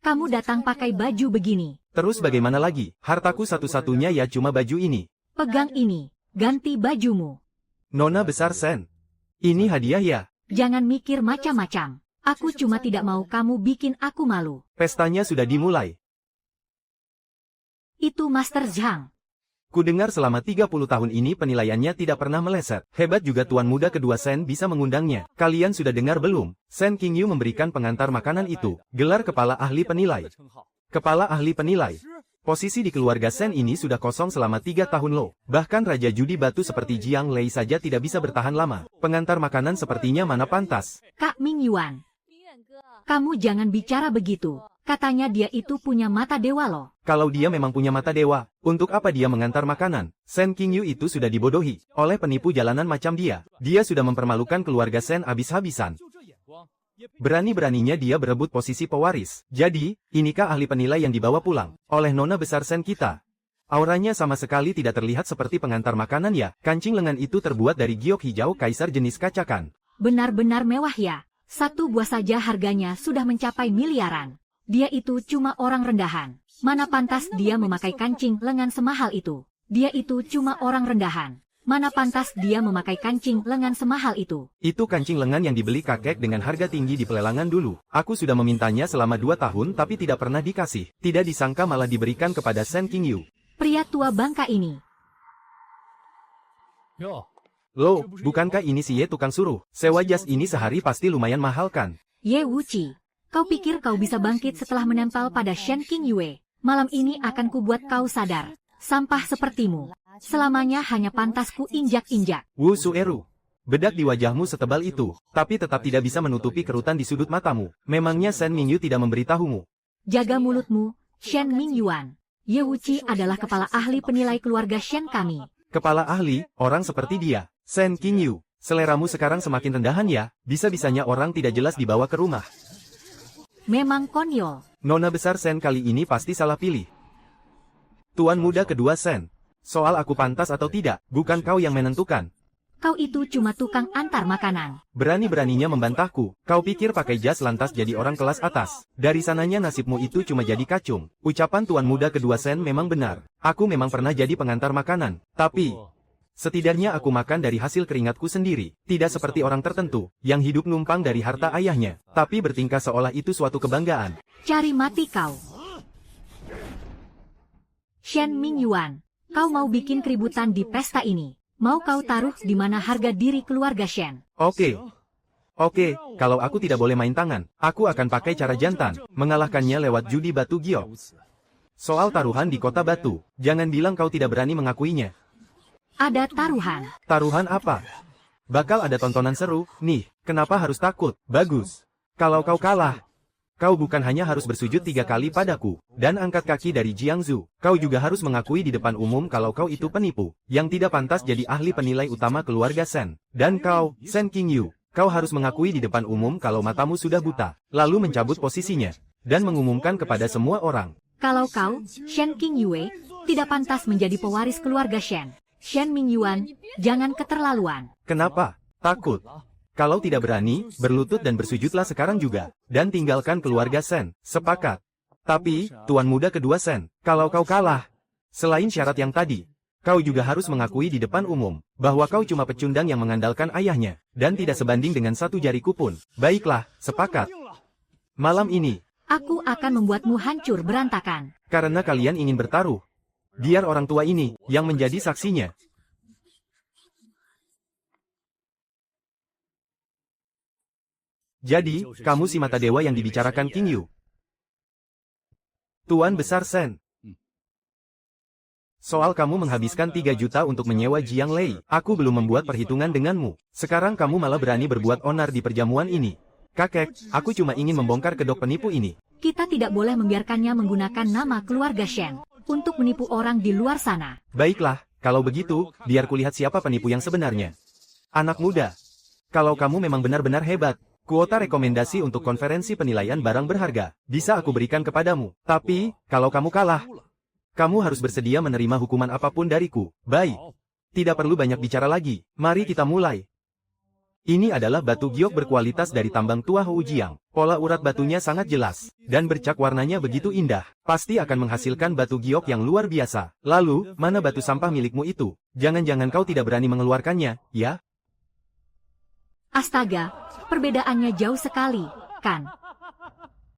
Kamu datang pakai baju begini. Terus bagaimana lagi? Hartaku satu-satunya ya cuma baju ini. Pegang ini, ganti bajumu. Nona besar Shen, ini hadiah ya? Jangan mikir macam-macam. Aku cuma tidak mau kamu bikin aku malu. Pestanya sudah dimulai. Itu Master Zhang. Kudengar selama 30 tahun ini penilaiannya tidak pernah meleset. Hebat juga tuan muda kedua Shen bisa mengundangnya. Kalian sudah dengar belum? Shen Qingyu memberikan pengantar makanan itu. Gelar kepala ahli penilai. Kepala ahli penilai. Posisi di keluarga Shen ini sudah kosong selama 3 tahun loh. Bahkan Raja Judi Batu seperti Jiang Lei saja tidak bisa bertahan lama. Pengantar makanan sepertinya mana pantas. Kak Mingyuan. Kamu jangan bicara begitu. Katanya dia itu punya mata dewa loh. Kalau dia memang punya mata dewa, untuk apa dia mengantar makanan? Shen Qingyu itu sudah dibodohi oleh penipu jalanan macam dia. Dia sudah mempermalukan keluarga Shen habis-habisan. Berani-beraninya dia berebut posisi pewaris. Jadi, inikah ahli penilai yang dibawa pulang oleh Nona besar Shen kita? Auranya sama sekali tidak terlihat seperti pengantar makanan ya. Kancing lengan itu terbuat dari giok hijau kaisar jenis kacakan. Benar-benar mewah ya. Satu buah saja harganya sudah mencapai miliaran. Dia itu cuma orang rendahan. Mana pantas dia memakai kancing lengan semahal itu. Dia itu cuma orang rendahan. Mana pantas dia memakai kancing lengan semahal itu. Itu kancing lengan yang dibeli kakek dengan harga tinggi di pelelangan dulu. Aku sudah memintanya selama 2 tahun tapi tidak pernah dikasih. Tidak disangka malah diberikan kepada Shen Qingyu. Pria tua bangka ini. Loh, bukankah ini si Ye tukang suruh? Sewa jas ini sehari pasti lumayan mahal kan? Ye Wuqi, kau pikir kau bisa bangkit setelah menempel pada Shen Qingyue? Malam ini akan kubuat kau sadar. Sampah sepertimu. Selamanya hanya pantas ku injak-injak. Wu Sueru. Bedak di wajahmu setebal itu, tapi tetap tidak bisa menutupi kerutan di sudut matamu. Memangnya Shen Mingyu tidak memberitahumu? Jaga mulutmu, Shen Mingyuan. Ye Wuqi adalah kepala ahli penilai keluarga Shen kami. Kepala ahli, orang seperti dia. Shen Qingyu, seleramu sekarang semakin rendahan ya, bisa-bisanya orang tidak jelas dibawa ke rumah. Memang konyol. Nona besar Shen kali ini pasti salah pilih. Tuan muda kedua Shen. Soal aku pantas atau tidak, bukan kau yang menentukan. Kau itu cuma tukang antar makanan. Berani-beraninya membantahku. Kau pikir pakai jas lantas jadi orang kelas atas. Dari sananya nasibmu itu cuma jadi kacung. Ucapan tuan muda kedua Shen memang benar. Aku memang pernah jadi pengantar makanan. Tapi, setidaknya aku makan dari hasil keringatku sendiri. Tidak seperti orang tertentu, yang hidup numpang dari harta ayahnya. Tapi bertingkah seolah itu suatu kebanggaan. Cari mati kau. Shen Mingyuan. Kau mau bikin keributan di pesta ini? Mau kau taruh di mana harga diri keluarga Shen? Oke, kalau aku tidak boleh main tangan, aku akan pakai cara jantan, mengalahkannya lewat judi batu giok. Soal taruhan di kota batu, jangan bilang kau tidak berani mengakuinya. Ada taruhan. Taruhan apa? Bakal ada tontonan seru, nih, kenapa harus takut? Bagus. Kalau kau kalah, kau bukan hanya harus bersujud 3 kali padaku, dan angkat kaki dari Jiangzu. Kau juga harus mengakui di depan umum kalau kau itu penipu, yang tidak pantas jadi ahli penilai utama keluarga Shen. Dan kau, Shen Qingyu, kau harus mengakui di depan umum kalau matamu sudah buta, lalu mencabut posisinya, dan mengumumkan kepada semua orang. Kalau kau, Shen Qingyue, tidak pantas menjadi pewaris keluarga Shen. Shen Mingyuan, jangan keterlaluan. Kenapa? Takut? Kalau tidak berani, berlutut dan bersujudlah sekarang juga, dan tinggalkan keluarga Shen. Sepakat. Tapi, Tuan Muda kedua Shen, kalau kau kalah, selain syarat yang tadi, kau juga harus mengakui di depan umum, bahwa kau cuma pecundang yang mengandalkan ayahnya, dan tidak sebanding dengan satu jariku pun. Baiklah, sepakat. Malam ini, Aku akan membuatmu hancur berantakan. karena kalian ingin bertaruh, biar orang tua ini, yang menjadi saksinya. Jadi, kamu si mata dewa yang dibicarakan Qingyu. Tuan Besar Shen. Soal kamu menghabiskan 3 juta untuk menyewa Jiang Lei, aku belum membuat perhitungan denganmu. Sekarang kamu malah berani berbuat onar di perjamuan ini. Kakek, aku cuma ingin membongkar kedok penipu ini. Kita tidak boleh membiarkannya menggunakan nama keluarga Shen untuk menipu orang di luar sana. Baiklah, kalau begitu, biar kulihat siapa penipu yang sebenarnya. Anak muda, kalau kamu memang benar-benar hebat, kuota rekomendasi untuk konferensi penilaian barang berharga, bisa aku berikan kepadamu. Tapi, kalau kamu kalah, kamu harus bersedia menerima hukuman apapun dariku. Baik. Tidak perlu banyak bicara lagi, mari kita mulai. Ini adalah batu giok berkualitas dari tambang tua Houjiang. Pola urat batunya sangat jelas, dan bercak warnanya begitu indah. Pasti akan menghasilkan batu giok yang luar biasa. Lalu, mana batu sampah milikmu itu? Jangan-jangan kau tidak berani mengeluarkannya, ya? Astaga, perbedaannya jauh sekali, kan?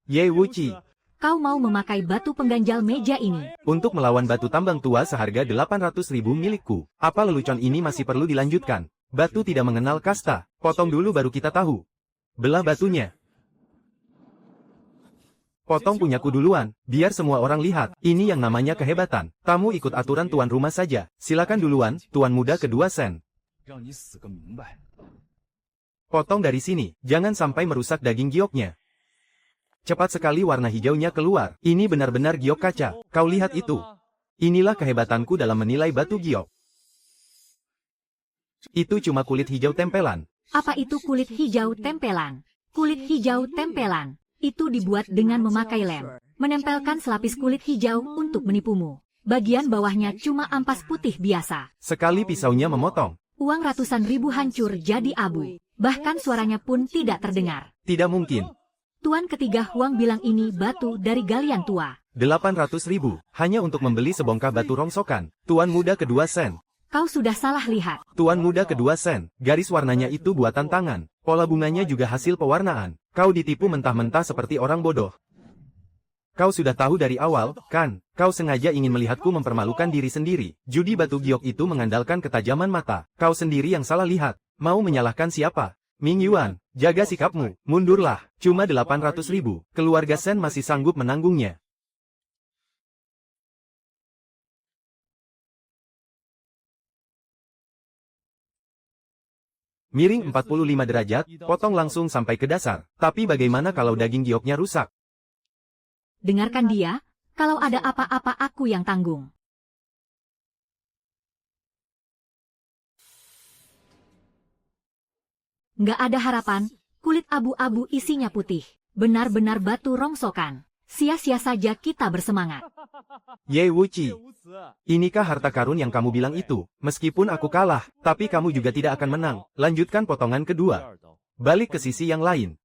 Ye Wuchi. Kau mau memakai batu pengganjal meja ini? Untuk melawan batu tambang tua seharga 800.000 milikku. Apa lelucon ini masih perlu dilanjutkan? Batu tidak mengenal kasta. Potong dulu baru kita tahu. Belah batunya. Potong punyaku duluan, biar semua orang lihat. Ini yang namanya kehebatan. Tamu ikut aturan tuan rumah saja. Silakan duluan, Tuan Muda kedua Shen. Potong dari sini, jangan sampai merusak daging gioknya. Cepat sekali warna hijaunya keluar. Ini benar-benar giok kaca. Kau lihat itu. Inilah kehebatanku dalam menilai batu giok. Itu cuma kulit hijau tempelan. Apa itu kulit hijau tempelan? Kulit hijau tempelan itu dibuat dengan memakai lem, menempelkan selapis kulit hijau untuk menipumu. Bagian bawahnya cuma ampas putih biasa. Sekali pisaunya memotong. Uang ratusan ribu hancur jadi abu. Bahkan suaranya pun tidak terdengar. Tidak mungkin. Tuan ketiga Huang bilang ini batu dari galian tua. 800.000, hanya untuk membeli sebongkah batu rongsokan. Tuan Muda kedua Shen. Kau sudah salah lihat. Tuan Muda kedua Shen, garis warnanya itu buatan tangan. Pola bunganya juga hasil pewarnaan. Kau ditipu mentah-mentah seperti orang bodoh. Kau sudah tahu dari awal, kan? Kau sengaja ingin melihatku mempermalukan diri sendiri. Judi batu giok itu mengandalkan ketajaman mata. Kau sendiri yang salah lihat. Mau menyalahkan siapa? Ming Yuan, jaga sikapmu. Mundurlah. Cuma 800.000. Keluarga Shen masih sanggup menanggungnya. Miring 45 derajat, potong langsung sampai ke dasar. Tapi bagaimana kalau daging gioknya rusak? Dengarkan dia, kalau ada apa-apa aku yang tanggung. Nggak ada harapan, kulit abu-abu isinya putih. Benar-benar batu rongsokan. Sia-sia saja kita bersemangat. Ye Wuchi, inikah harta karun yang kamu bilang itu? Meskipun aku kalah, tapi kamu juga tidak akan menang. Lanjutkan potongan kedua. Balik ke sisi yang lain.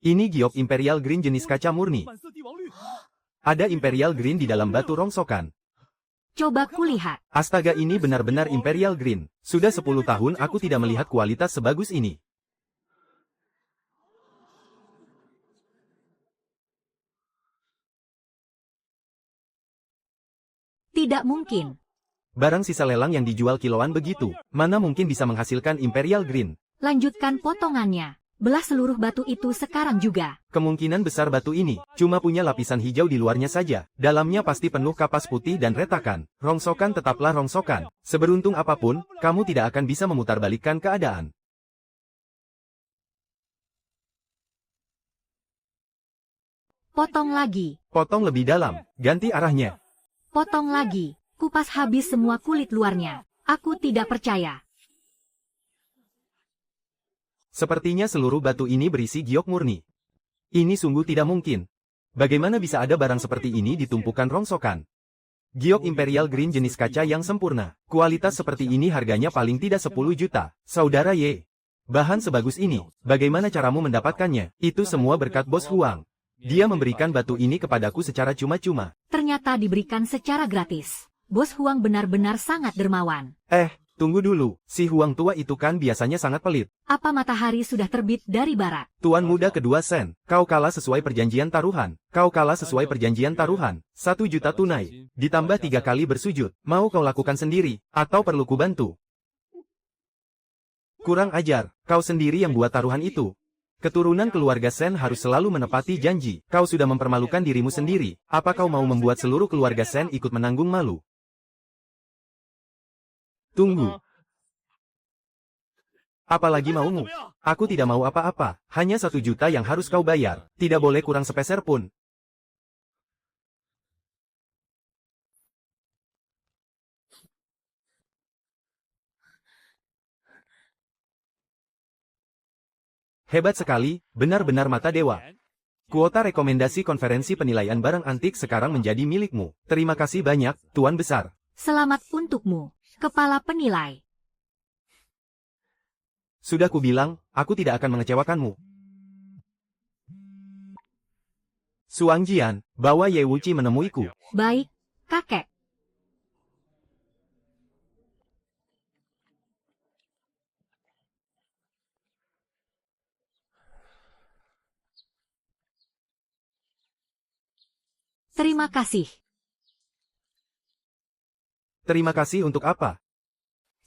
Ini giok Imperial Green jenis kaca murni. Ada Imperial Green di dalam batu rongsokan. Coba kulihat. Astaga, ini benar-benar Imperial Green. Sudah 10 tahun aku tidak melihat kualitas sebagus ini. Tidak mungkin. Barang sisa lelang yang dijual kiloan begitu, mana mungkin bisa menghasilkan Imperial Green? Lanjutkan potongannya. Belah seluruh batu itu sekarang juga. Kemungkinan besar batu ini cuma punya lapisan hijau di luarnya saja. Dalamnya pasti penuh kapas putih dan retakan. Rongsokan tetaplah rongsokan. Seberuntung apapun, kamu tidak akan bisa memutarbalikkan keadaan. Potong lagi. Potong lebih dalam. Ganti arahnya. Potong lagi. Kupas habis semua kulit luarnya. Aku tidak percaya. Sepertinya seluruh batu ini berisi giok murni. Ini sungguh tidak mungkin. Bagaimana bisa ada barang seperti ini di tumpukan rongsokan? Giok Imperial Green jenis kaca yang sempurna. Kualitas seperti ini harganya paling tidak 10 juta. Saudara Ye. Bahan sebagus ini, bagaimana caramu mendapatkannya? Itu semua berkat Bos Huang. Dia memberikan batu ini kepadaku secara cuma-cuma. Ternyata diberikan secara gratis. Bos Huang benar-benar sangat dermawan. Tunggu dulu, si Huang tua itu kan biasanya sangat pelit. Apa matahari sudah terbit dari barat? Tuan muda kedua Sen, kau kalah sesuai perjanjian taruhan. Kau kalah sesuai perjanjian taruhan. 1 juta tunai, ditambah 3 kali bersujud. Mau kau lakukan sendiri, atau perlu ku bantu? Kurang ajar, kau sendiri yang buat taruhan itu. Keturunan keluarga Sen harus selalu menepati janji. Kau sudah mempermalukan dirimu sendiri. Apa kau mau membuat seluruh keluarga Sen ikut menanggung malu? Tunggu. Apalagi maumu? Aku tidak mau apa-apa. Hanya 1 juta yang harus kau bayar. Tidak boleh kurang sepeser pun. Hebat sekali, benar-benar mata dewa. Kuota rekomendasi konferensi penilaian barang antik sekarang menjadi milikmu. Terima kasih banyak, Tuan Besar. Selamat untukmu, kepala penilai. Sudah kubilang, aku tidak akan mengecewakanmu. Suang Jian, bawa Ye Wuqi menemuiku. Baik, kakek. Terima kasih. Terima kasih untuk apa?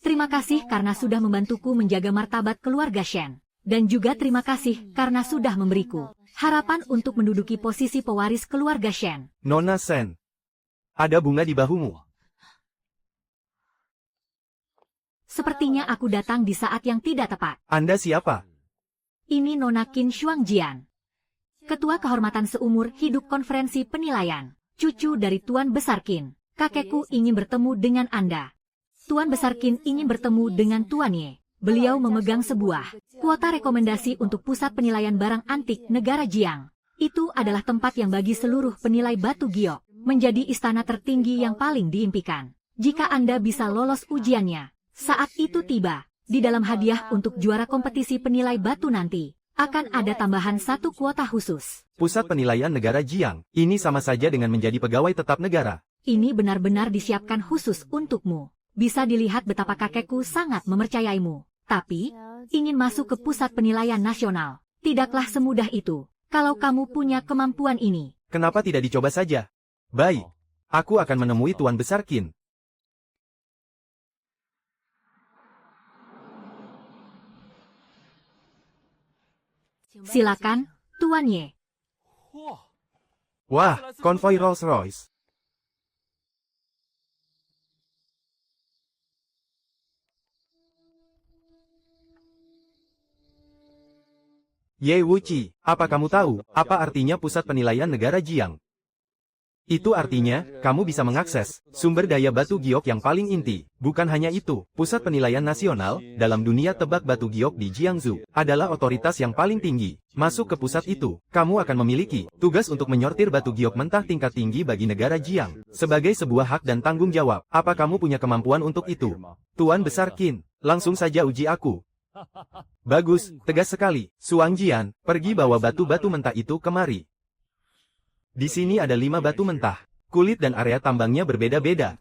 Terima kasih karena sudah membantuku menjaga martabat keluarga Shen. Dan juga terima kasih karena sudah memberiku harapan untuk menduduki posisi pewaris keluarga Shen. Nona Sen. Ada bunga di bahumu. Sepertinya aku datang di saat yang tidak tepat. Anda siapa? Ini Nona Qin Shuangjian, Ketua Kehormatan Seumur Hidup Konferensi Penilaian, cucu dari Tuan Besar Qin. Kakekku ingin bertemu dengan Anda. Tuan Besar Qin ingin bertemu dengan Tuan Ye. Beliau memegang sebuah kuota rekomendasi untuk pusat penilaian barang antik negara Jiang. Itu adalah tempat yang bagi seluruh penilai batu giok menjadi istana tertinggi yang paling diimpikan. Jika Anda bisa lolos ujiannya, saat itu tiba, di dalam hadiah untuk juara kompetisi penilai batu nanti, akan ada tambahan 1 kuota khusus. Pusat penilaian negara Jiang, ini sama saja dengan menjadi pegawai tetap negara. Ini benar-benar disiapkan khusus untukmu. Bisa dilihat betapa kakekku sangat mempercayaimu. Tapi, ingin masuk ke pusat penilaian nasional, tidaklah semudah itu. Kalau kamu punya kemampuan ini. Kenapa tidak dicoba saja? Baik, aku akan menemui Tuan Besar Qin. Silakan, Tuan Ye. Wah, konvoi Rolls-Royce. Ye Wuqi, apa kamu tahu, apa artinya pusat penilaian negara Jiang? Itu artinya, kamu bisa mengakses sumber daya batu giok yang paling inti. Bukan hanya itu, pusat penilaian nasional, dalam dunia tebak batu giok di Jiangsu, adalah otoritas yang paling tinggi. Masuk ke pusat itu, kamu akan memiliki tugas untuk menyortir batu giok mentah tingkat tinggi bagi negara Jiang. Sebagai sebuah hak dan tanggung jawab, apa kamu punya kemampuan untuk itu? Tuan Besar Qin, langsung saja uji aku. Bagus, tegas sekali. Suang Jian, pergi bawa batu-batu mentah itu kemari. Di sini ada 5 batu mentah. Kulit dan area tambangnya berbeda-beda.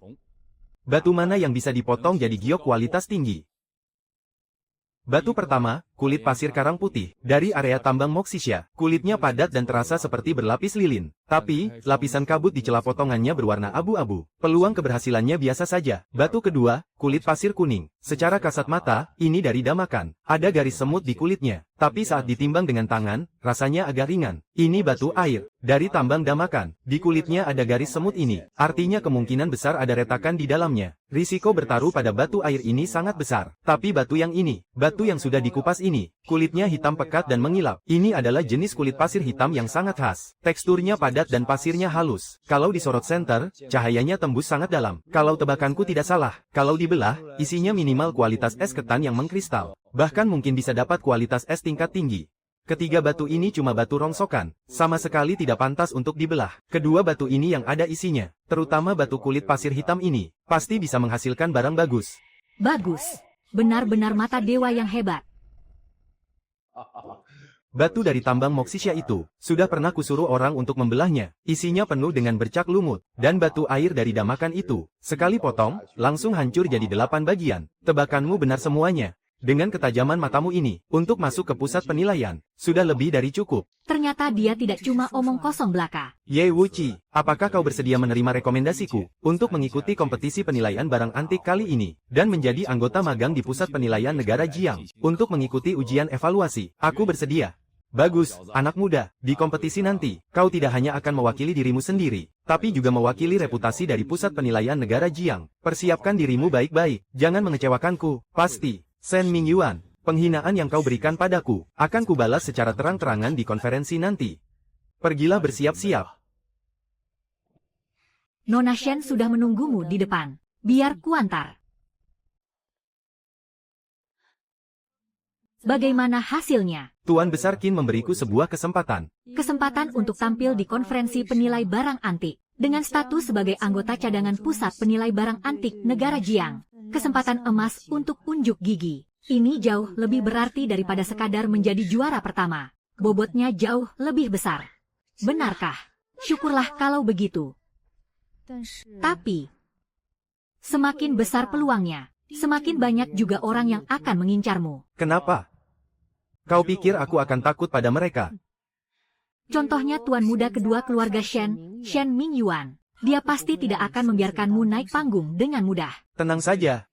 Batu mana yang bisa dipotong jadi giok kualitas tinggi? Batu pertama, kulit pasir karang putih, dari area tambang Moksisha. Kulitnya padat dan terasa seperti berlapis lilin. Tapi, lapisan kabut di celah potongannya berwarna abu-abu. Peluang keberhasilannya biasa saja. Batu kedua, kulit pasir kuning. Secara kasat mata, ini dari Damakan. Ada garis semut di kulitnya. Tapi saat ditimbang dengan tangan, rasanya agak ringan. Ini batu air. Dari tambang Damakan. Di kulitnya ada garis semut ini. Artinya kemungkinan besar ada retakan di dalamnya. Risiko bertaruh pada batu air ini sangat besar. Tapi batu yang ini, batu yang sudah dikupas ini, kulitnya hitam pekat dan mengilap. Ini adalah jenis kulit pasir hitam yang sangat khas. Teksturnya padat dan pasirnya halus. Kalau disorot senter, cahayanya tembus sangat dalam. Kalau tebakanku tidak salah, kalau dibelah, isinya minimal kualitas es ketan yang mengkristal. Bahkan mungkin bisa dapat kualitas es tingkat tinggi. Ketiga batu ini cuma batu rongsokan, sama sekali tidak pantas untuk dibelah. Kedua batu ini yang ada isinya, terutama batu kulit pasir hitam ini, pasti bisa menghasilkan barang bagus. Bagus. Benar-benar mata dewa yang hebat. Batu dari tambang Moksisha itu, sudah pernah kusuruh orang untuk membelahnya. Isinya penuh dengan bercak lumut, dan batu air dari Damakan itu, sekali potong, langsung hancur jadi 8 bagian. Tebakanmu benar semuanya. Dengan ketajaman matamu ini, untuk masuk ke pusat penilaian, sudah lebih dari cukup. Ternyata dia tidak cuma omong kosong belaka. Ye Wuchi, apakah kau bersedia menerima rekomendasiku untuk mengikuti kompetisi penilaian barang antik kali ini, dan menjadi anggota magang di pusat penilaian negara Jiang, untuk mengikuti ujian evaluasi? Aku bersedia. Bagus, anak muda, di kompetisi nanti, kau tidak hanya akan mewakili dirimu sendiri, tapi juga mewakili reputasi dari pusat penilaian negara Jiang. Persiapkan dirimu baik-baik, jangan mengecewakanku, pasti. Shen Mingyuan, penghinaan yang kau berikan padaku, akan kubalas secara terang-terangan di konferensi nanti. Pergilah bersiap-siap. Nona Shen sudah menunggumu di depan. Biar kuantar. Bagaimana hasilnya? Tuan Besar Qin memberiku sebuah kesempatan. Kesempatan untuk tampil di konferensi penilai barang antik. Dengan status sebagai anggota cadangan pusat penilai barang antik negara Jiang. Kesempatan emas untuk unjuk gigi. Ini jauh lebih berarti daripada sekadar menjadi juara pertama. Bobotnya jauh lebih besar. Benarkah? Syukurlah kalau begitu. Tapi, semakin besar peluangnya, semakin banyak juga orang yang akan mengincarmu. Kenapa? Kau pikir aku akan takut pada mereka? Contohnya tuan muda kedua keluarga Shen, Shen Mingyuan. Dia pasti tidak akan membiarkanmu naik panggung dengan mudah. Tenang saja.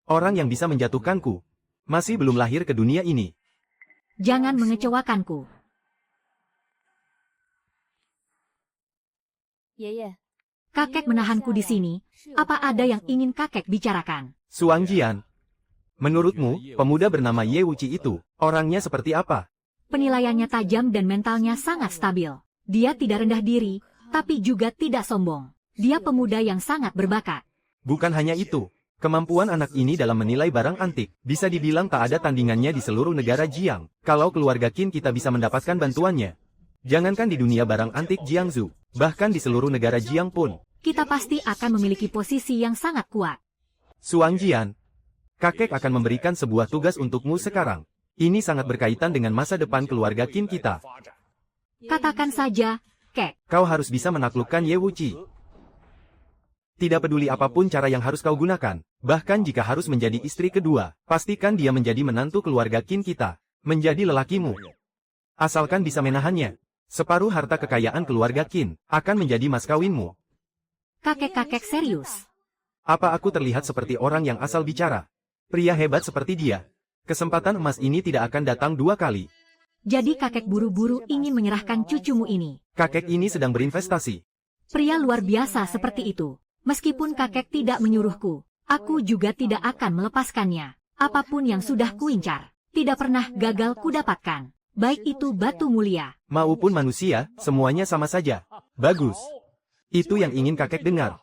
Orang yang bisa menjatuhkanku masih belum lahir ke dunia ini. Jangan mengecewakanku. Kakek menahanku di sini. Apa ada yang ingin kakek bicarakan? Suang Jian, menurutmu, pemuda bernama Ye Wuchi itu, orangnya seperti apa? Penilaiannya tajam dan mentalnya sangat stabil. Dia tidak rendah diri, tapi juga tidak sombong. Dia pemuda yang sangat berbakat. Bukan hanya itu, kemampuan anak ini dalam menilai barang antik, bisa dibilang tak ada tandingannya di seluruh negara Jiang. Kalau keluarga Qin kita bisa mendapatkan bantuannya. Jangankan di dunia barang antik Jiangsu, bahkan di seluruh negara Jiang pun. Kita pasti akan memiliki posisi yang sangat kuat. Suang Jian, kakek akan memberikan sebuah tugas untukmu sekarang. Ini sangat berkaitan dengan masa depan keluarga Qin kita. Katakan saja, Kek. Kau harus bisa menaklukkan Ye Wuchi. Tidak peduli apapun cara yang harus kau gunakan, bahkan jika harus menjadi istri kedua, pastikan dia menjadi menantu keluarga Qin kita, menjadi lelakimu. Asalkan bisa menahannya, separuh harta kekayaan keluarga Qin akan menjadi mas kawinmu. Kakek-kakek serius. Apa aku terlihat seperti orang yang asal bicara? Pria hebat seperti dia. Kesempatan emas ini tidak akan datang 2 kali. Jadi kakek buru-buru ingin menyerahkan cucumu ini. Kakek ini sedang berinvestasi. Pria luar biasa seperti itu. Meskipun kakek tidak menyuruhku, aku juga tidak akan melepaskannya. Apapun yang sudah kuincar, tidak pernah gagal kudapatkan. Baik itu batu mulia maupun manusia, semuanya sama saja. Bagus. Itu yang ingin kakek dengar.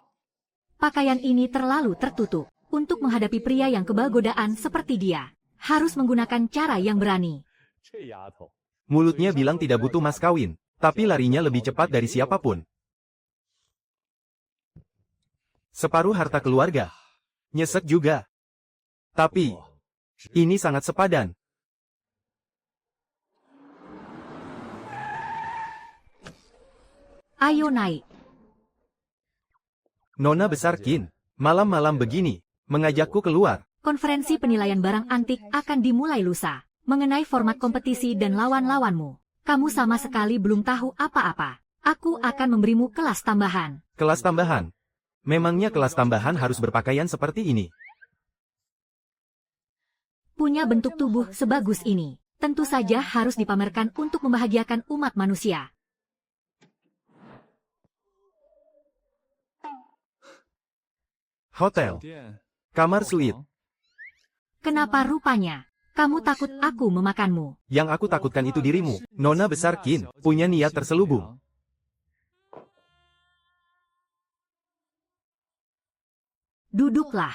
Pakaian ini terlalu tertutup. Untuk menghadapi pria yang kebal godaan seperti dia, harus menggunakan cara yang berani. Mulutnya bilang tidak butuh mas kawin, tapi larinya lebih cepat dari siapapun. Separuh harta keluarga. Nyesek juga. Tapi, ini sangat sepadan. Ayo naik. Nona Besar Qin, malam-malam begini, mengajakku keluar. Konferensi penilaian barang antik akan dimulai lusa. Mengenai format kompetisi dan lawan-lawanmu, kamu sama sekali belum tahu apa-apa. Aku akan memberimu kelas tambahan. Kelas tambahan? Memangnya kelas tambahan harus berpakaian seperti ini? Punya bentuk tubuh sebagus ini, tentu saja harus dipamerkan untuk membahagiakan umat manusia. Hotel. Kamar suite. Kenapa rupanya? Kamu takut aku memakanmu? Yang aku takutkan itu dirimu. Nona besar Qin, punya niat terselubung. Duduklah.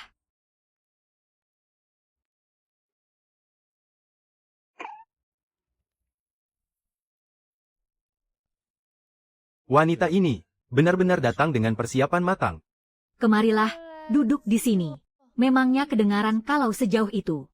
Wanita ini benar-benar datang dengan persiapan matang. Kemarilah, duduk di sini. Memangnya kedengaran kalau sejauh itu.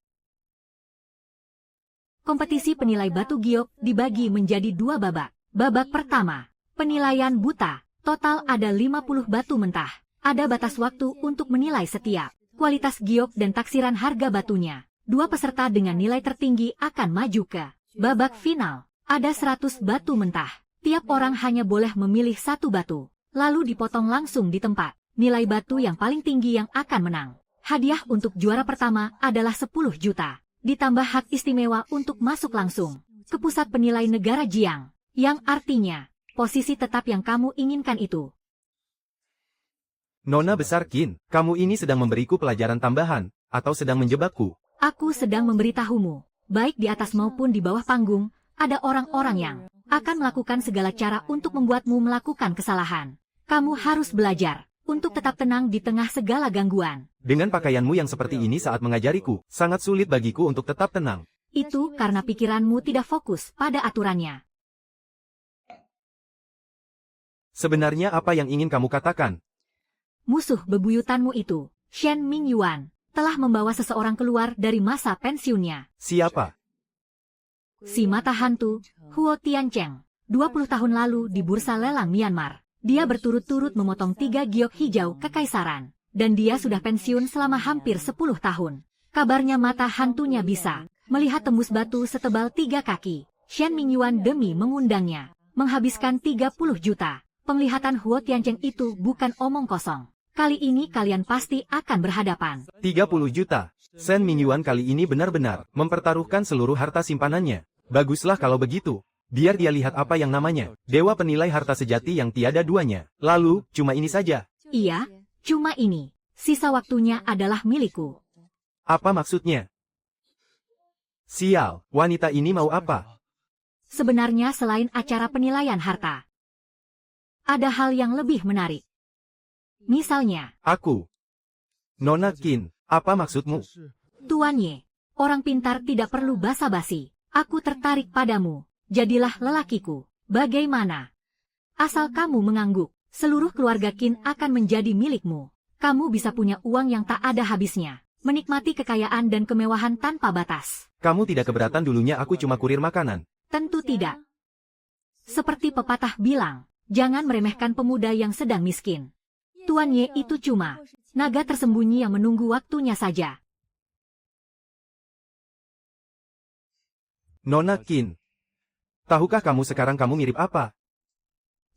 Kompetisi penilai batu giok dibagi menjadi 2 babak. Babak pertama, penilaian buta. Total ada 50 batu mentah. Ada batas waktu untuk menilai setiap kualitas giok dan taksiran harga batunya. 2 peserta dengan nilai tertinggi akan maju ke babak final. Ada 100 batu mentah. Tiap orang hanya boleh memilih 1 batu, lalu dipotong langsung di tempat. Nilai batu yang paling tinggi yang akan menang. Hadiah untuk juara pertama adalah 10 juta, ditambah hak istimewa untuk masuk langsung ke pusat penilai negara Jiang, yang artinya, posisi tetap yang kamu inginkan itu. Nona besar Qin, kamu ini sedang memberiku pelajaran tambahan, atau sedang menjebakku? Aku sedang memberitahumu, baik di atas maupun di bawah panggung, ada orang-orang yang akan melakukan segala cara untuk membuatmu melakukan kesalahan. Kamu harus belajar untuk tetap tenang di tengah segala gangguan. Dengan pakaianmu yang seperti ini saat mengajariku, sangat sulit bagiku untuk tetap tenang. Itu karena pikiranmu tidak fokus pada aturannya. Sebenarnya apa yang ingin kamu katakan? Musuh bebuyutanmu itu, Shen Mingyuan, telah membawa seseorang keluar dari masa pensiunnya. Siapa? Si mata hantu, Huo Tiancheng, 20 tahun lalu di bursa lelang Myanmar. Dia berturut-turut memotong 3 giok hijau kekaisaran, dan dia sudah pensiun selama hampir 10 tahun. Kabarnya mata hantunya bisa melihat tembus batu setebal 3 kaki. Shen Mingyuan demi mengundangnya, menghabiskan 30 juta. Penglihatan Huo Tiancheng itu bukan omong kosong. Kali ini kalian pasti akan berhadapan. 30 juta. Shen Mingyuan kali ini benar-benar mempertaruhkan seluruh harta simpanannya. Baguslah kalau begitu. Biar dia lihat apa yang namanya dewa penilai harta sejati yang tiada duanya. Lalu, cuma ini saja. Iya, cuma ini. Sisa waktunya adalah milikku. Apa maksudnya? Sial, wanita ini mau apa? Sebenarnya selain acara penilaian harta, ada hal yang lebih menarik. Misalnya, Aku. Nona Qin, apa maksudmu? Tuan Ye, orang pintar tidak perlu basa-basi. Aku tertarik padamu. Jadilah lelakiku. Bagaimana? Asal kamu mengangguk, seluruh keluarga Qin akan menjadi milikmu. Kamu bisa punya uang yang tak ada habisnya. Menikmati kekayaan dan kemewahan tanpa batas. Kamu tidak keberatan dulunya aku cuma kurir makanan? Tentu tidak. Seperti pepatah bilang, jangan meremehkan pemuda yang sedang miskin. Tuan Ye itu cuma naga tersembunyi yang menunggu waktunya saja. Nona Qin, tahukah kamu sekarang kamu mirip apa?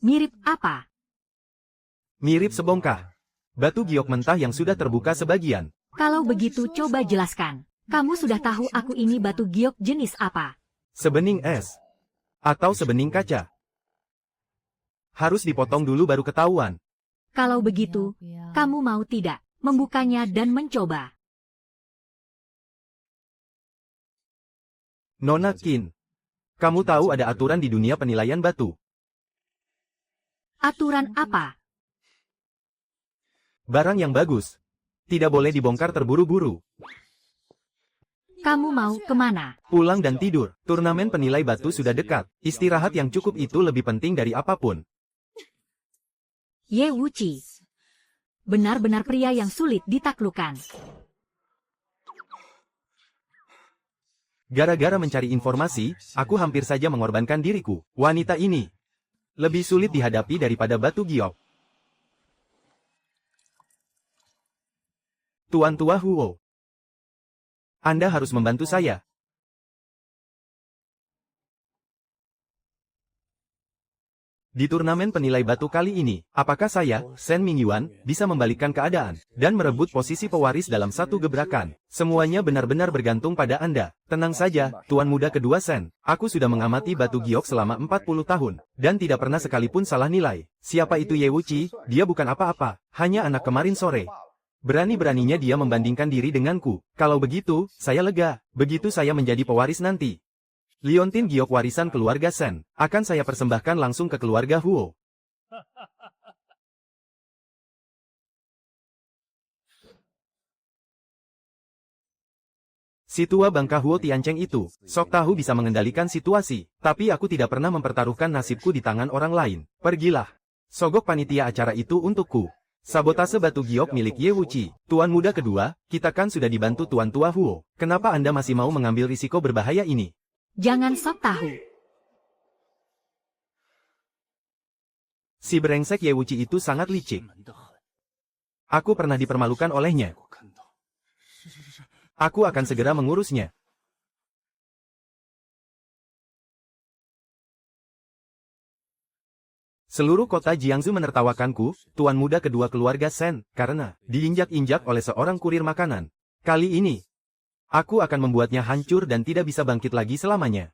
Mirip apa? Mirip sebongkah batu giok mentah yang sudah terbuka sebagian. Kalau begitu coba jelaskan. Kamu sudah tahu aku ini batu giok jenis apa? Sebening es. Atau sebening kaca. Harus dipotong dulu baru ketahuan. Kalau begitu, kamu mau tidak membukanya dan mencoba? Nona Qin, kamu tahu ada aturan di dunia penilaian batu. Aturan apa? Barang yang bagus tidak boleh dibongkar terburu-buru. Kamu mau kemana? Pulang dan tidur. Turnamen penilai batu sudah dekat. Istirahat yang cukup itu lebih penting dari apapun. Ye Wuchi. Benar-benar pria yang sulit ditaklukkan. Gara-gara mencari informasi, aku hampir saja mengorbankan diriku. Wanita ini lebih sulit dihadapi daripada batu giok. Tuan Tua Huo, Anda harus membantu saya. Di turnamen penilai batu kali ini, apakah saya, Shen Mingyuan, bisa membalikkan keadaan dan merebut posisi pewaris dalam satu gebrakan? Semuanya benar-benar bergantung pada Anda. Tenang saja, Tuan Muda kedua Shen. Aku sudah mengamati batu giok selama 40 tahun, dan tidak pernah sekalipun salah nilai. Siapa itu Ye Wuqi? Dia bukan apa-apa, hanya anak kemarin sore. Berani-beraninya dia membandingkan diri denganku. Kalau begitu, saya lega. Begitu saya menjadi pewaris nanti, Liontin giok warisan keluarga Shen akan saya persembahkan langsung ke keluarga Huo. Si tua bangka Huo Tiancheng itu, sok tahu bisa mengendalikan situasi, tapi aku tidak pernah mempertaruhkan nasibku di tangan orang lain. Pergilah. Sogok panitia acara itu untukku. Sabotase batu giok milik Ye Wuqi. Tuan muda kedua, kita kan sudah dibantu Tuan tua Huo. Kenapa Anda masih mau mengambil risiko berbahaya ini? Jangan sok tahu. Si brengsek Ye Wuqi itu sangat licik. Aku pernah dipermalukan olehnya. Aku akan segera mengurusnya. Seluruh kota Jiangsu menertawakanku, tuan muda kedua keluarga Shen, karena diinjak-injak oleh seorang kurir makanan. Kali ini, aku akan membuatnya hancur dan tidak bisa bangkit lagi selamanya.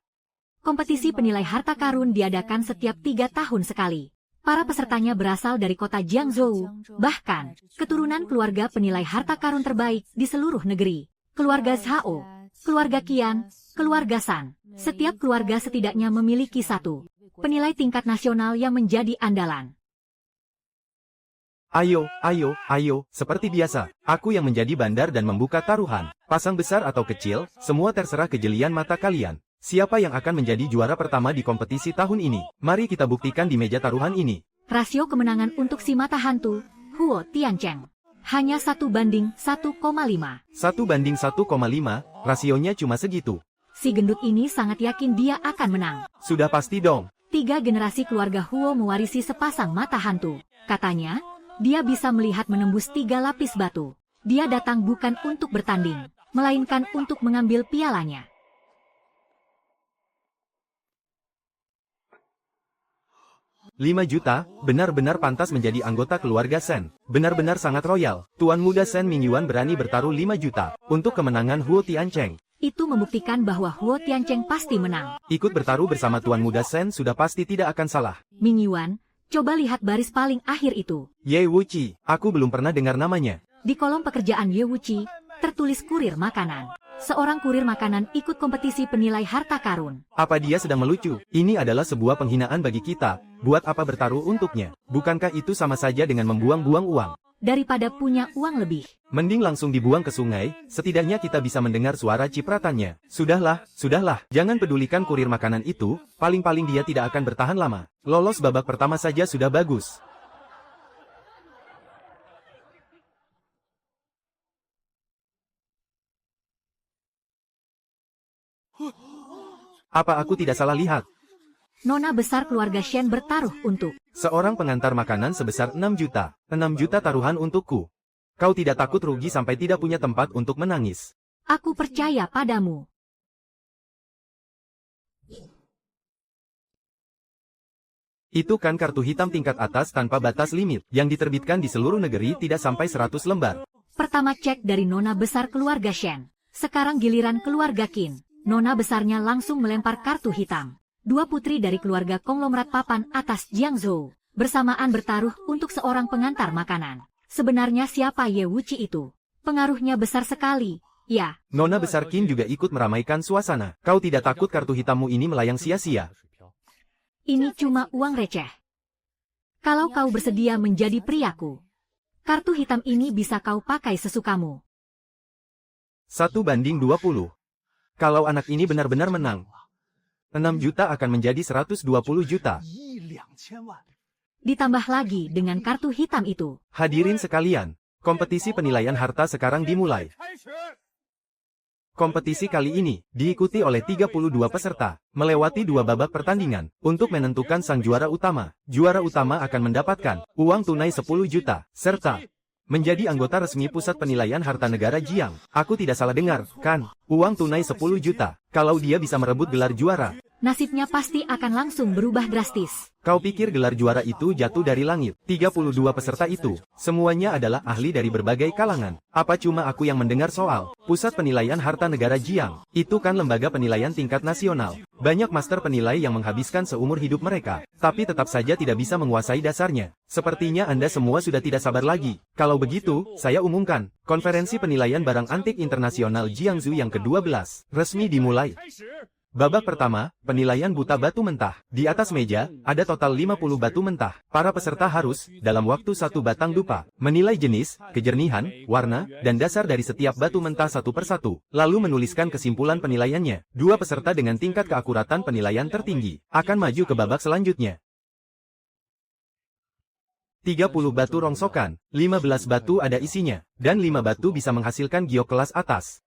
Kompetisi penilai harta karun diadakan setiap 3 tahun sekali. Para pesertanya berasal dari kota Jiangzhou, bahkan keturunan keluarga penilai harta karun terbaik di seluruh negeri. Keluarga Zhao, keluarga Qian, keluarga San. Setiap keluarga setidaknya memiliki satu penilai tingkat nasional yang menjadi andalan. Ayo, seperti biasa, aku yang menjadi bandar dan membuka taruhan. Pasang besar atau kecil, semua terserah kejelian mata kalian. Siapa yang akan menjadi juara pertama di kompetisi tahun ini? Mari kita buktikan di meja taruhan ini. Rasio kemenangan untuk si mata hantu, Huo Tiancheng, hanya 1:1,5. 1:1,5, rasionya cuma segitu. Si gendut ini sangat yakin dia akan menang. Sudah pasti dong. 3 generasi keluarga Huo mewarisi sepasang mata hantu. Katanya, dia bisa melihat menembus 3 lapis batu. Dia datang bukan untuk bertanding, melainkan untuk mengambil pialanya. $5 juta, benar-benar pantas menjadi anggota keluarga Shen. Benar-benar sangat royal. Tuan muda Shen Mingyuan berani bertaruh 5 juta untuk kemenangan Huo Tiancheng. Itu membuktikan bahwa Huo Tiancheng pasti menang. Ikut bertaruh bersama Tuan muda Shen sudah pasti tidak akan salah. Mingyuan, coba lihat baris paling akhir itu. Ye Wuqi, aku belum pernah dengar namanya. Di kolom pekerjaan Ye Wuqi, tertulis kurir makanan. Seorang kurir makanan ikut kompetisi penilai harta karun. Apa dia sedang melucu? Ini adalah sebuah penghinaan bagi kita. Buat apa bertaruh untuknya? Bukankah itu sama saja dengan membuang-buang uang? Daripada punya uang lebih, mending langsung dibuang ke sungai, setidaknya kita bisa mendengar suara cipratannya. Sudahlah, jangan pedulikan kurir makanan itu, paling-paling dia tidak akan bertahan lama. Lolos babak pertama saja sudah bagus. Apa aku tidak salah lihat? nona besar keluarga Shen bertaruh untuk seorang pengantar makanan sebesar 6 juta. 6 juta taruhan untukku. Kau tidak takut rugi sampai tidak punya tempat untuk menangis? Aku percaya padamu. Itu kan kartu hitam tingkat atas tanpa batas limit, yang diterbitkan di seluruh negeri tidak sampai 100 lembar. Pertama cek dari nona besar keluarga Shen. Sekarang giliran keluarga Qin. Nona besarnya langsung melempar kartu hitam. 2 putri dari keluarga konglomerat papan atas Jiangzhou bersamaan bertaruh untuk seorang pengantar makanan. Sebenarnya siapa Ye Wuqi itu? Pengaruhnya besar sekali, ya. Nona besar Qin juga ikut meramaikan suasana. Kau tidak takut kartu hitammu ini melayang sia-sia? Ini cuma uang receh. Kalau kau bersedia menjadi priaku, kartu hitam ini bisa kau pakai sesukamu. 1:20. Kalau anak ini benar-benar menang, 6 juta akan menjadi 120 juta. Ditambah lagi dengan kartu hitam itu. Hadirin sekalian, kompetisi penilaian harta sekarang dimulai. Kompetisi kali ini diikuti oleh 32 peserta, melewati 2 babak pertandingan. Untuk menentukan sang juara utama akan mendapatkan uang tunai 10 juta, serta menjadi anggota resmi Pusat Penilaian Harta Negara Jiang. Aku tidak salah dengar, kan? Uang tunai 10 juta, kalau dia bisa merebut gelar juara. Nasibnya pasti akan langsung berubah drastis. Kau pikir gelar juara itu jatuh dari langit? 32 peserta itu, semuanya adalah ahli dari berbagai kalangan. Apa cuma aku yang mendengar soal Pusat Penilaian Harta Negara Jiang? Itu kan lembaga penilaian tingkat nasional. Banyak master penilai yang menghabiskan seumur hidup mereka, tapi tetap saja tidak bisa menguasai dasarnya. Sepertinya Anda semua sudah tidak sabar lagi. Kalau begitu, saya umumkan, konferensi penilaian barang antik internasional Jiangsu yang ke-12, resmi dimulai. Babak pertama, penilaian buta batu mentah. Di atas meja, ada total 50 batu mentah. Para peserta harus, dalam waktu satu batang dupa, menilai jenis, kejernihan, warna, dan dasar dari setiap batu mentah satu persatu, lalu menuliskan kesimpulan penilaiannya. Dua peserta dengan tingkat keakuratan penilaian tertinggi akan maju ke babak selanjutnya. 30 batu rongsokan, 15 batu ada isinya, dan 5 batu bisa menghasilkan giok kelas atas.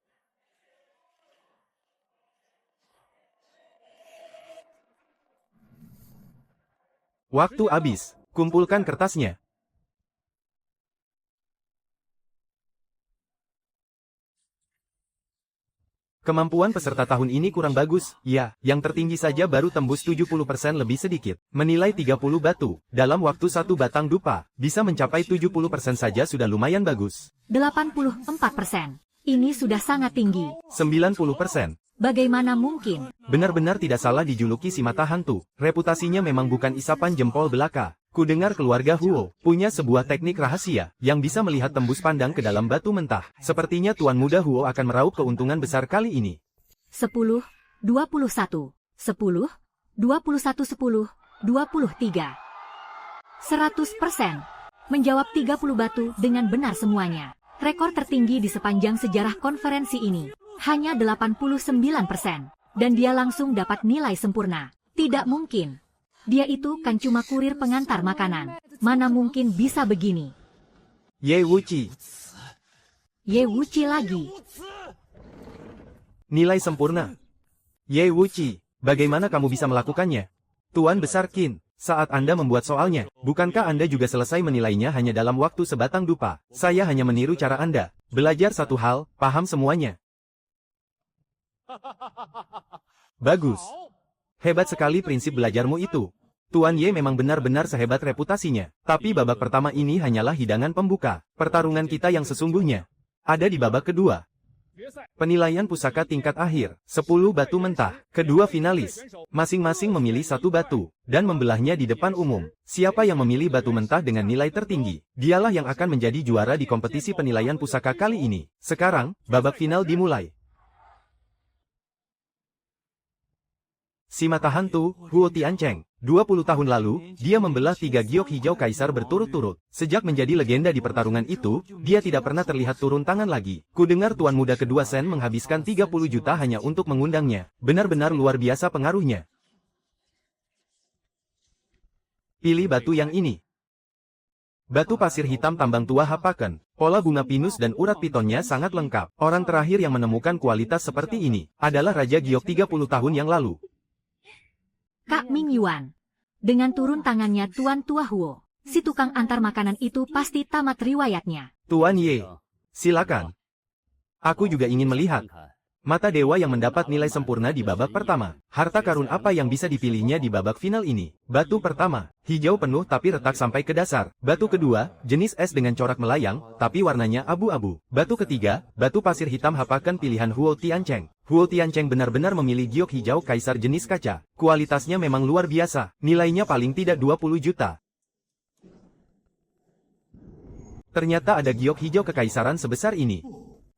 Waktu habis. Kumpulkan kertasnya. Kemampuan peserta tahun ini kurang bagus. Ya, yang tertinggi saja baru tembus 70% lebih sedikit. Menilai 30 batu. Dalam waktu satu batang dupa, bisa mencapai 70% saja sudah lumayan bagus. 84%. Ini sudah sangat tinggi. 90%. Bagaimana mungkin? Benar-benar tidak salah dijuluki si mata hantu. Reputasinya memang bukan isapan jempol belaka. Kudengar keluarga Huo punya sebuah teknik rahasia yang bisa melihat tembus pandang ke dalam batu mentah. Sepertinya Tuan Muda Huo akan meraup keuntungan besar kali ini. 10, 21, 10, 21, 10, 23. 100%. Menjawab 30 batu dengan benar semuanya. Rekor tertinggi di sepanjang sejarah konferensi ini. Hanya 89%. Dan dia langsung dapat nilai sempurna. Tidak mungkin. Dia itu kan cuma kurir pengantar makanan. Mana mungkin bisa begini? Ye Wuqi. Ye Wuqi lagi. Nilai sempurna. Ye Wuqi, bagaimana kamu bisa melakukannya? Tuan Besar Qin, saat Anda membuat soalnya, bukankah Anda juga selesai menilainya hanya dalam waktu sebatang dupa? Saya hanya meniru cara Anda. Belajar satu hal, paham semuanya. Bagus. Hebat sekali prinsip belajarmu itu. Tuan Ye memang benar-benar sehebat reputasinya. Tapi babak pertama ini hanyalah hidangan pembuka. Pertarungan kita yang sesungguhnya ada di babak kedua. Penilaian pusaka tingkat akhir. 10 batu mentah. Kedua finalis masing-masing memilih satu batu dan membelahnya di depan umum. Siapa yang memilih batu mentah dengan nilai tertinggi, dialah yang akan menjadi juara di kompetisi penilaian pusaka kali ini. Sekarang, babak final dimulai. Si mata hantu, Huo Tiancheng. 20 tahun lalu, dia membelah 3 giok hijau kaisar berturut-turut. Sejak menjadi legenda di pertarungan itu, dia tidak pernah terlihat turun tangan lagi. Kudengar Tuan Muda kedua Sen menghabiskan 30 juta hanya untuk mengundangnya. Benar-benar luar biasa pengaruhnya. Pilih batu yang ini. Batu pasir hitam tambang tua Hapaken. Pola bunga pinus dan urat pitonnya sangat lengkap. Orang terakhir yang menemukan kualitas seperti ini adalah Raja Giok 30 tahun yang lalu. Kak Ming Yuan. Dengan turun tangannya Tuan Tua Huo, si tukang antar makanan itu pasti tamat riwayatnya. Tuan Ye, silakan. Aku juga ingin melihat mata dewa yang mendapat nilai sempurna di babak pertama. Harta karun apa yang bisa dipilihnya di babak final ini? Batu pertama, hijau penuh tapi retak sampai ke dasar. Batu kedua, jenis es dengan corak melayang, tapi warnanya abu-abu. Batu ketiga, batu pasir hitam Hapaken pilihan Huo Tiancheng. Huo Tiancheng benar-benar memilih giok hijau kaisar jenis kaca. Kualitasnya memang luar biasa. Nilainya paling tidak 20 juta. Ternyata ada giok hijau kekaisaran sebesar ini.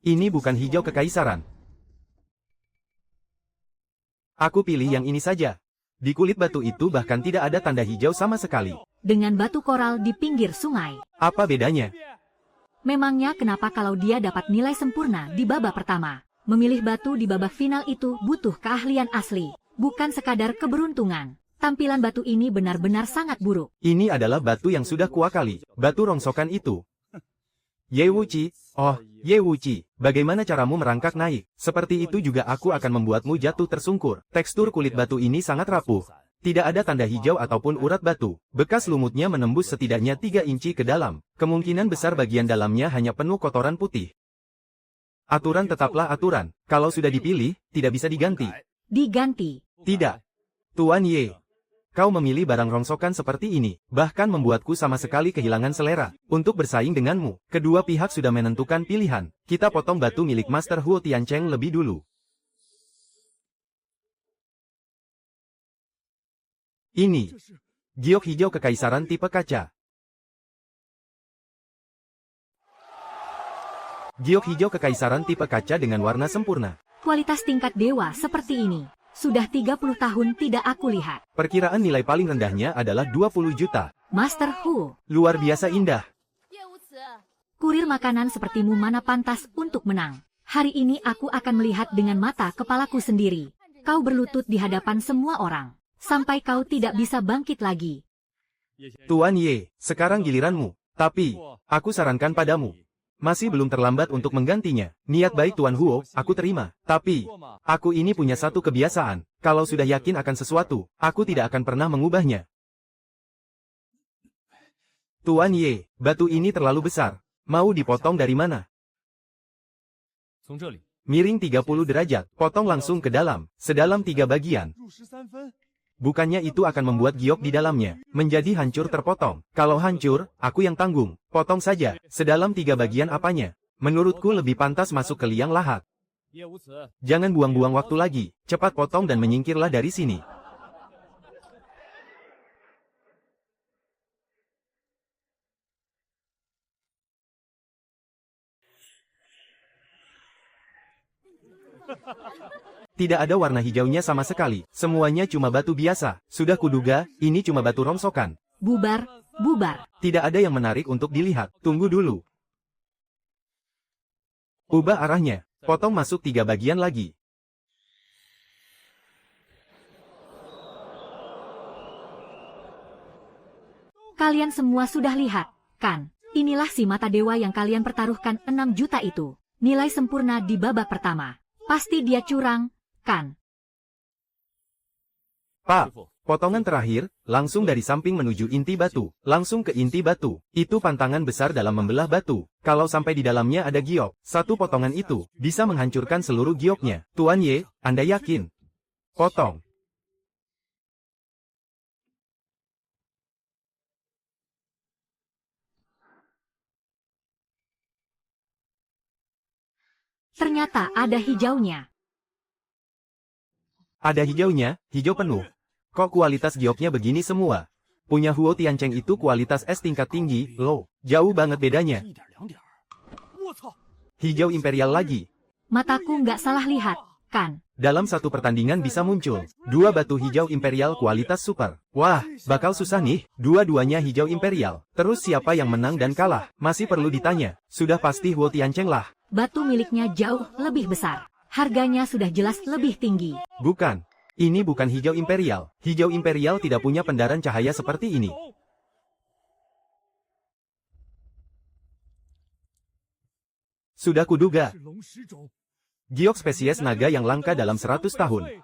Ini bukan hijau kekaisaran. Aku pilih yang ini saja. Di kulit batu itu bahkan tidak ada tanda hijau sama sekali. Dengan batu koral di pinggir sungai. Apa bedanya? Memangnya kenapa kalau dia dapat nilai sempurna di babak pertama? Memilih batu di babak final itu butuh keahlian asli, bukan sekadar keberuntungan. Tampilan batu ini benar-benar sangat buruk. Ini adalah batu yang sudah kuakali. Batu rongsokan itu. Ye Wuqi, oh, Ye Wuqi, bagaimana caramu merangkak naik? Seperti itu juga aku akan membuatmu jatuh tersungkur. Tekstur kulit batu ini sangat rapuh. Tidak ada tanda hijau ataupun urat batu. Bekas lumutnya menembus setidaknya 3 inci ke dalam. Kemungkinan besar bagian dalamnya hanya penuh kotoran putih. Aturan tetaplah aturan. Kalau sudah dipilih, tidak bisa diganti. Diganti. Tidak. Tuan Ye. Kau memilih barang rongsokan seperti ini, bahkan membuatku sama sekali kehilangan selera untuk bersaing denganmu. Kedua pihak sudah menentukan pilihan. Kita potong batu milik Master Huo Tiancheng lebih dulu. Ini giok hijau kekaisaran tipe kaca. Giok hijau kekaisaran tipe kaca dengan warna sempurna. Kualitas tingkat dewa seperti ini. Sudah 30 tahun tidak aku lihat. Perkiraan nilai paling rendahnya adalah 20 juta. Master Hu, Luar biasa indah. kurir makanan sepertimu mana pantas untuk menang. Hari ini aku akan melihat dengan mata kepalaku sendiri. Kau berlutut di hadapan semua orang. Sampai kau tidak bisa bangkit lagi. Tuan Ye, sekarang giliranmu. Tapi, aku sarankan padamu. Masih belum terlambat untuk menggantinya. Niat baik Tuan Huo, aku terima. Tapi, aku ini punya satu kebiasaan. Kalau sudah yakin akan sesuatu, aku tidak akan pernah mengubahnya. Tuan Ye, batu ini terlalu besar. Mau dipotong dari mana? Miring 30 derajat, potong langsung ke dalam, sedalam 3 bagian. Bukannya itu akan membuat giok di dalamnya menjadi hancur terpotong. Kalau hancur, aku yang tanggung. Potong saja, sedalam 3 bagian apanya. Menurutku lebih pantas masuk ke liang lahat. Jangan buang-buang waktu lagi, cepat potong dan menyingkirlah dari sini. Tidak ada warna hijaunya sama sekali. Semuanya cuma batu biasa. Sudah kuduga, ini cuma batu rongsokan. Bubar, bubar. Tidak ada yang menarik untuk dilihat. Tunggu dulu. Ubah arahnya. Potong masuk 3 bagian lagi. Kalian semua sudah lihat, kan? Inilah si mata dewa yang kalian pertaruhkan 6 juta itu. Nilai sempurna di babak pertama. Pasti dia curang, kan? Pak, potongan terakhir, langsung dari samping menuju inti batu. Langsung ke inti batu. Itu pantangan besar dalam membelah batu. Kalau sampai di dalamnya ada giok, satu potongan itu bisa menghancurkan seluruh gioknya. Tuan Ye, Anda yakin? Potong. Ternyata ada hijaunya. Ada hijaunya, hijau penuh. Kok kualitas gioknya begini semua? Punya Huo Tiancheng itu kualitas es tingkat tinggi, loh. Jauh banget bedanya. Hijau imperial lagi. Mataku nggak salah lihat, kan? Dalam satu pertandingan bisa muncul 2 batu hijau imperial kualitas super. Wah, bakal susah nih. Dua-duanya hijau imperial. Terus siapa yang menang dan kalah? Masih perlu ditanya. Sudah pasti Huo Tiancheng lah. Batu miliknya jauh lebih besar. Harganya sudah jelas lebih tinggi. Bukan. Ini bukan hijau imperial. Hijau imperial tidak punya pendaran cahaya seperti ini. Sudah kuduga. Giok spesies naga yang langka dalam 100 tahun.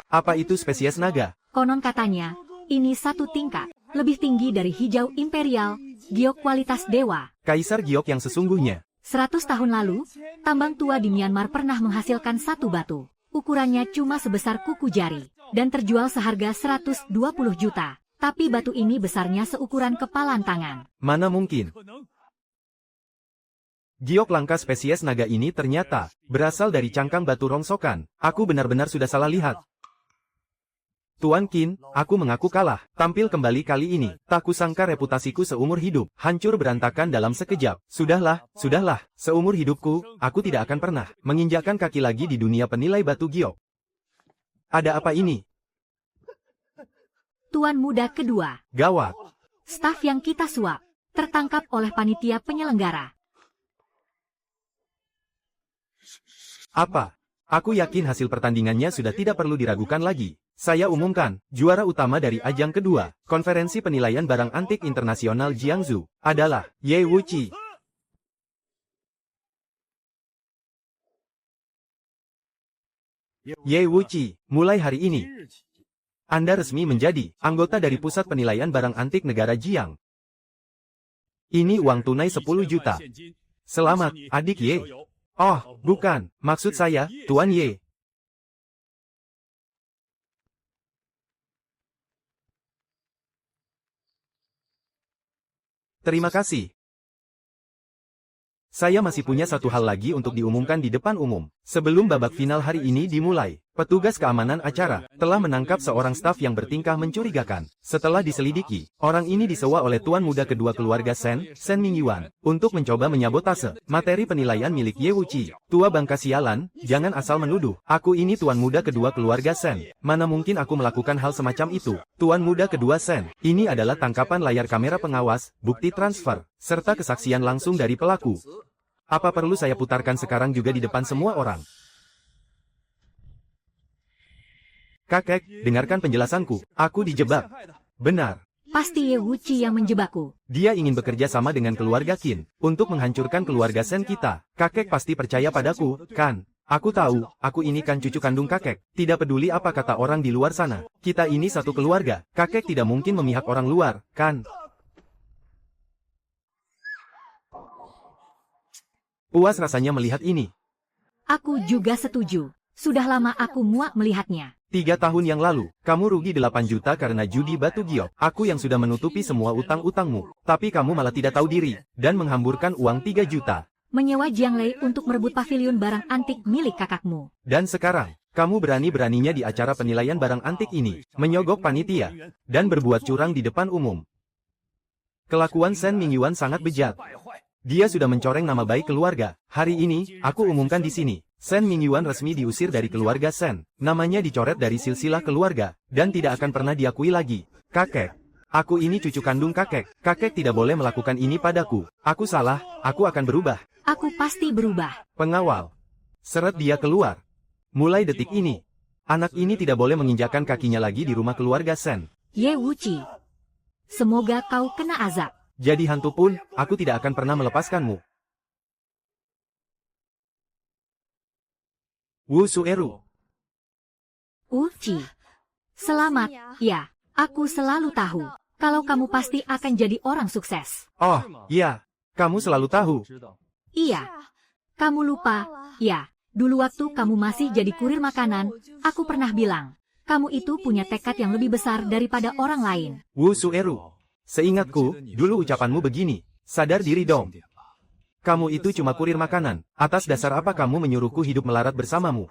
Apa itu spesies naga? Konon katanya, ini satu tingkat. Lebih tinggi dari hijau imperial, giok kualitas dewa. Kaisar giok yang sesungguhnya. 100 tahun lalu, tambang tua di Myanmar pernah menghasilkan satu batu. Ukurannya cuma sebesar kuku jari, dan terjual seharga 120 juta. Tapi batu ini besarnya seukuran kepalan tangan. Mana mungkin? Giok langka spesies naga ini ternyata berasal dari cangkang batu rongsokan. Aku benar-benar sudah salah lihat. Tuan Qin, aku mengaku kalah. Tampil kembali kali ini. Tak kusangka reputasiku seumur hidup hancur berantakan dalam sekejap. Sudahlah. Seumur hidupku, aku tidak akan pernah menginjakkan kaki lagi di dunia penilai batu giok. Ada apa ini? Tuan muda kedua. Gawat. Staf yang kita suap tertangkap oleh panitia penyelenggara. Apa? Aku yakin hasil pertandingannya sudah tidak perlu diragukan lagi. Saya umumkan, juara utama dari ajang kedua, konferensi penilaian barang antik internasional Jiangsu, adalah Ye Wuqi. Ye Wuqi, mulai hari ini, Anda resmi menjadi anggota dari pusat penilaian barang antik negara Jiang. Ini uang tunai 10 juta. Selamat, adik Ye. Oh, bukan, maksud saya, Tuan Ye. Terima kasih. Saya masih punya satu hal lagi untuk diumumkan di depan umum. Sebelum babak final hari ini dimulai, petugas keamanan acara telah menangkap seorang staf yang bertingkah mencurigakan. Setelah diselidiki, orang ini disewa oleh tuan muda kedua keluarga Sen Mingyuan, untuk mencoba menyabotase materi penilaian milik Ye Wuqi. Tua bangka sialan, jangan asal menuduh. Aku ini tuan muda kedua keluarga Sen. Mana mungkin aku melakukan hal semacam itu? Tuan muda kedua Sen. Ini adalah tangkapan layar kamera pengawas, bukti transfer, serta kesaksian langsung dari pelaku. Apa perlu saya putarkan sekarang juga di depan semua orang? Kakek, dengarkan penjelasanku. Aku dijebak. Benar. Pasti Ye Wuqi yang menjebakku. Dia ingin bekerja sama dengan keluarga Qin untuk menghancurkan keluarga Sen kita. Kakek pasti percaya padaku, kan? Aku tahu, aku ini kan cucu kandung kakek. Tidak peduli apa kata orang di luar sana. Kita ini satu keluarga. Kakek tidak mungkin memihak orang luar, kan? Puas rasanya melihat ini. Aku juga setuju. Sudah lama aku muak melihatnya. 3 tahun yang lalu, kamu rugi 8 juta karena judi batu giok. Aku yang sudah menutupi semua utang-utangmu. Tapi kamu malah tidak tahu diri, dan menghamburkan uang 3 juta. Menyewa Jiang Lei untuk merebut pavilion barang antik milik kakakmu. Dan sekarang, kamu berani-beraninya di acara penilaian barang antik ini, menyogok panitia, dan berbuat curang di depan umum. Kelakuan Sen Mingyuan sangat bejat. Dia sudah mencoreng nama baik keluarga. Hari ini, aku umumkan di sini. Sen Mingyuan resmi diusir dari keluarga Sen. Namanya dicoret dari silsilah keluarga, dan tidak akan pernah diakui lagi. Kakek. Aku ini cucu kandung kakek. Kakek tidak boleh melakukan ini padaku. Aku salah, aku akan berubah. Aku pasti berubah. Pengawal. Seret dia keluar. Mulai detik ini, anak ini tidak boleh menginjakkan kakinya lagi di rumah keluarga Sen. Ye Wuqi. Semoga kau kena azab. Jadi hantu pun, aku tidak akan pernah melepaskanmu. Wu Sueru. Wuqi. Selamat, ya. Aku selalu tahu, kalau kamu pasti akan jadi orang sukses. Oh, iya. Kamu selalu tahu. Iya. Kamu lupa, ya. Dulu waktu kamu masih jadi kurir makanan, aku pernah bilang, kamu itu punya tekad yang lebih besar daripada orang lain. Wu Sueru. Seingatku, dulu ucapanmu begini, sadar diri dong. Kamu itu cuma kurir makanan, atas dasar apa kamu menyuruhku hidup melarat bersamamu?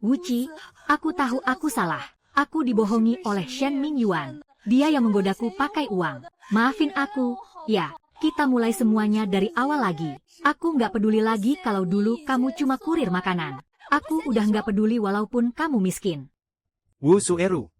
Wuqi, aku tahu aku salah. Aku dibohongi oleh Shen Mingyuan. Dia yang menggodaku pakai uang. Maafin aku, ya, kita mulai semuanya dari awal lagi. Aku nggak peduli lagi kalau dulu kamu cuma kurir makanan. Aku udah nggak peduli walaupun kamu miskin. Wu Sueru.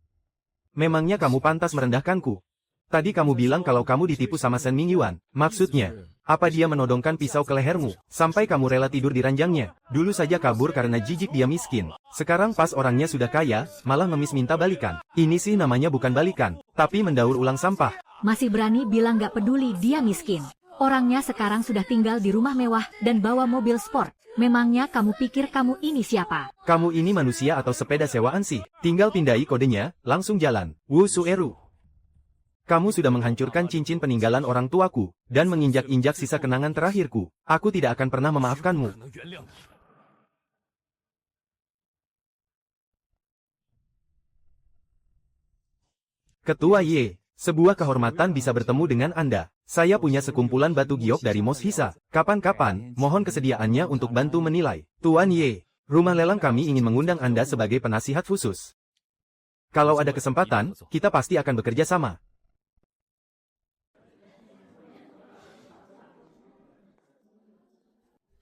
Memangnya kamu pantas merendahkanku? Tadi kamu bilang kalau kamu ditipu sama Sen Mingyuan. Maksudnya, apa dia menodongkan pisau ke lehermu, sampai kamu rela tidur di ranjangnya? Dulu saja kabur karena jijik dia miskin. Sekarang pas orangnya sudah kaya, malah ngemis minta balikan. Ini sih namanya bukan balikan, tapi mendaur ulang sampah. Masih berani bilang nggak peduli dia miskin. Orangnya sekarang sudah tinggal di rumah mewah dan bawa mobil sport. Memangnya kamu pikir kamu ini siapa? Kamu ini manusia atau sepeda sewaan sih? Tinggal pindai kodenya, langsung jalan. Wu Sueru. Kamu sudah menghancurkan cincin peninggalan orang tuaku, dan menginjak-injak sisa kenangan terakhirku. Aku tidak akan pernah memaafkanmu. Ketua Ye, sebuah kehormatan bisa bertemu dengan Anda. Saya punya sekumpulan batu giok dari Mos Hisa. Kapan-kapan, mohon kesediaannya untuk bantu menilai. Tuan Ye, rumah lelang kami ingin mengundang Anda sebagai penasihat khusus. Kalau ada kesempatan, kita pasti akan bekerja sama.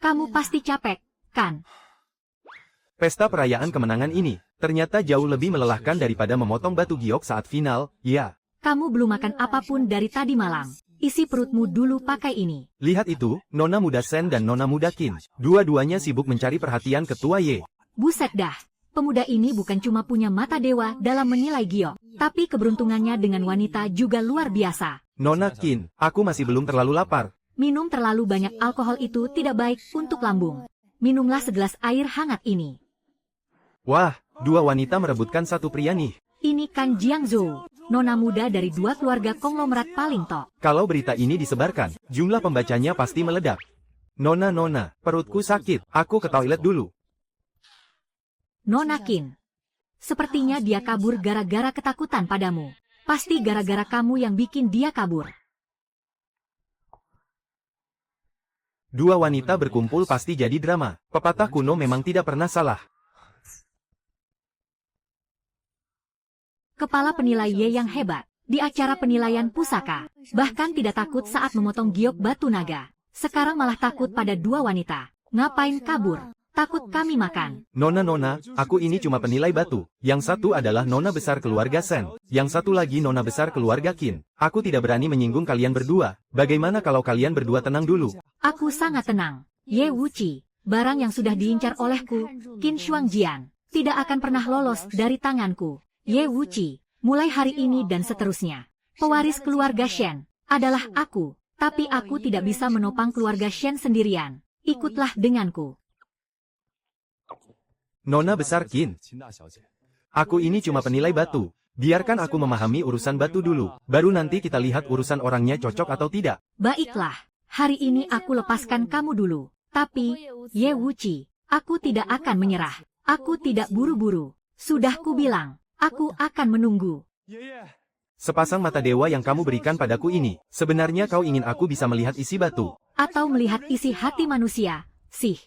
Kamu pasti capek, kan? Pesta perayaan kemenangan ini, ternyata jauh lebih melelahkan daripada memotong batu giok saat final, ya. Kamu belum makan apapun dari tadi malam. Isi perutmu dulu pakai ini. Lihat itu, Nona muda Sen dan Nona muda Qin. Dua-duanya sibuk mencari perhatian Ketua Ye. Buset dah. Pemuda ini bukan cuma punya mata dewa dalam menilai giok, tapi keberuntungannya dengan wanita juga luar biasa. Nona Qin, aku masih belum terlalu lapar. Minum terlalu banyak alkohol itu tidak baik untuk lambung. Minumlah segelas air hangat ini. Wah, dua wanita merebutkan satu pria nih. Ini kan Jiang Zhou, nona muda dari dua keluarga konglomerat paling top. Kalau berita ini disebarkan, jumlah pembacanya pasti meledak. Nona, perutku sakit, aku ke toilet dulu. Nona Qin. Sepertinya dia kabur gara-gara ketakutan padamu. Pasti gara-gara kamu yang bikin dia kabur. Dua wanita berkumpul pasti jadi drama. Pepatah kuno memang tidak pernah salah. Kepala penilai Ye yang hebat. Di acara penilaian pusaka. Bahkan tidak takut saat memotong giok batu naga. Sekarang malah takut pada dua wanita. Ngapain kabur? Takut kami makan. Nona, aku ini cuma penilai batu. Yang satu adalah nona besar keluarga Sen. Yang satu lagi nona besar keluarga Qin. Aku tidak berani menyinggung kalian berdua. Bagaimana kalau kalian berdua tenang dulu? Aku sangat tenang. Ye Wuqi, barang yang sudah diincar olehku, Qin Shuangjian, tidak akan pernah lolos dari tanganku. Ye Wuqi, mulai hari ini dan seterusnya, pewaris keluarga Shen adalah aku. Tapi aku tidak bisa menopang keluarga Shen sendirian. Ikutlah denganku. Nona besar Qin. Aku ini cuma penilai batu. Biarkan aku memahami urusan batu dulu. Baru nanti kita lihat urusan orangnya cocok atau tidak. Baiklah, hari ini aku lepaskan kamu dulu. Tapi, Ye Wuqi, aku tidak akan menyerah. Aku tidak buru-buru. Sudah kubilang, aku akan menunggu. Sepasang mata dewa yang kamu berikan padaku ini, sebenarnya kau ingin aku bisa melihat isi batu. Atau melihat isi hati manusia, sih.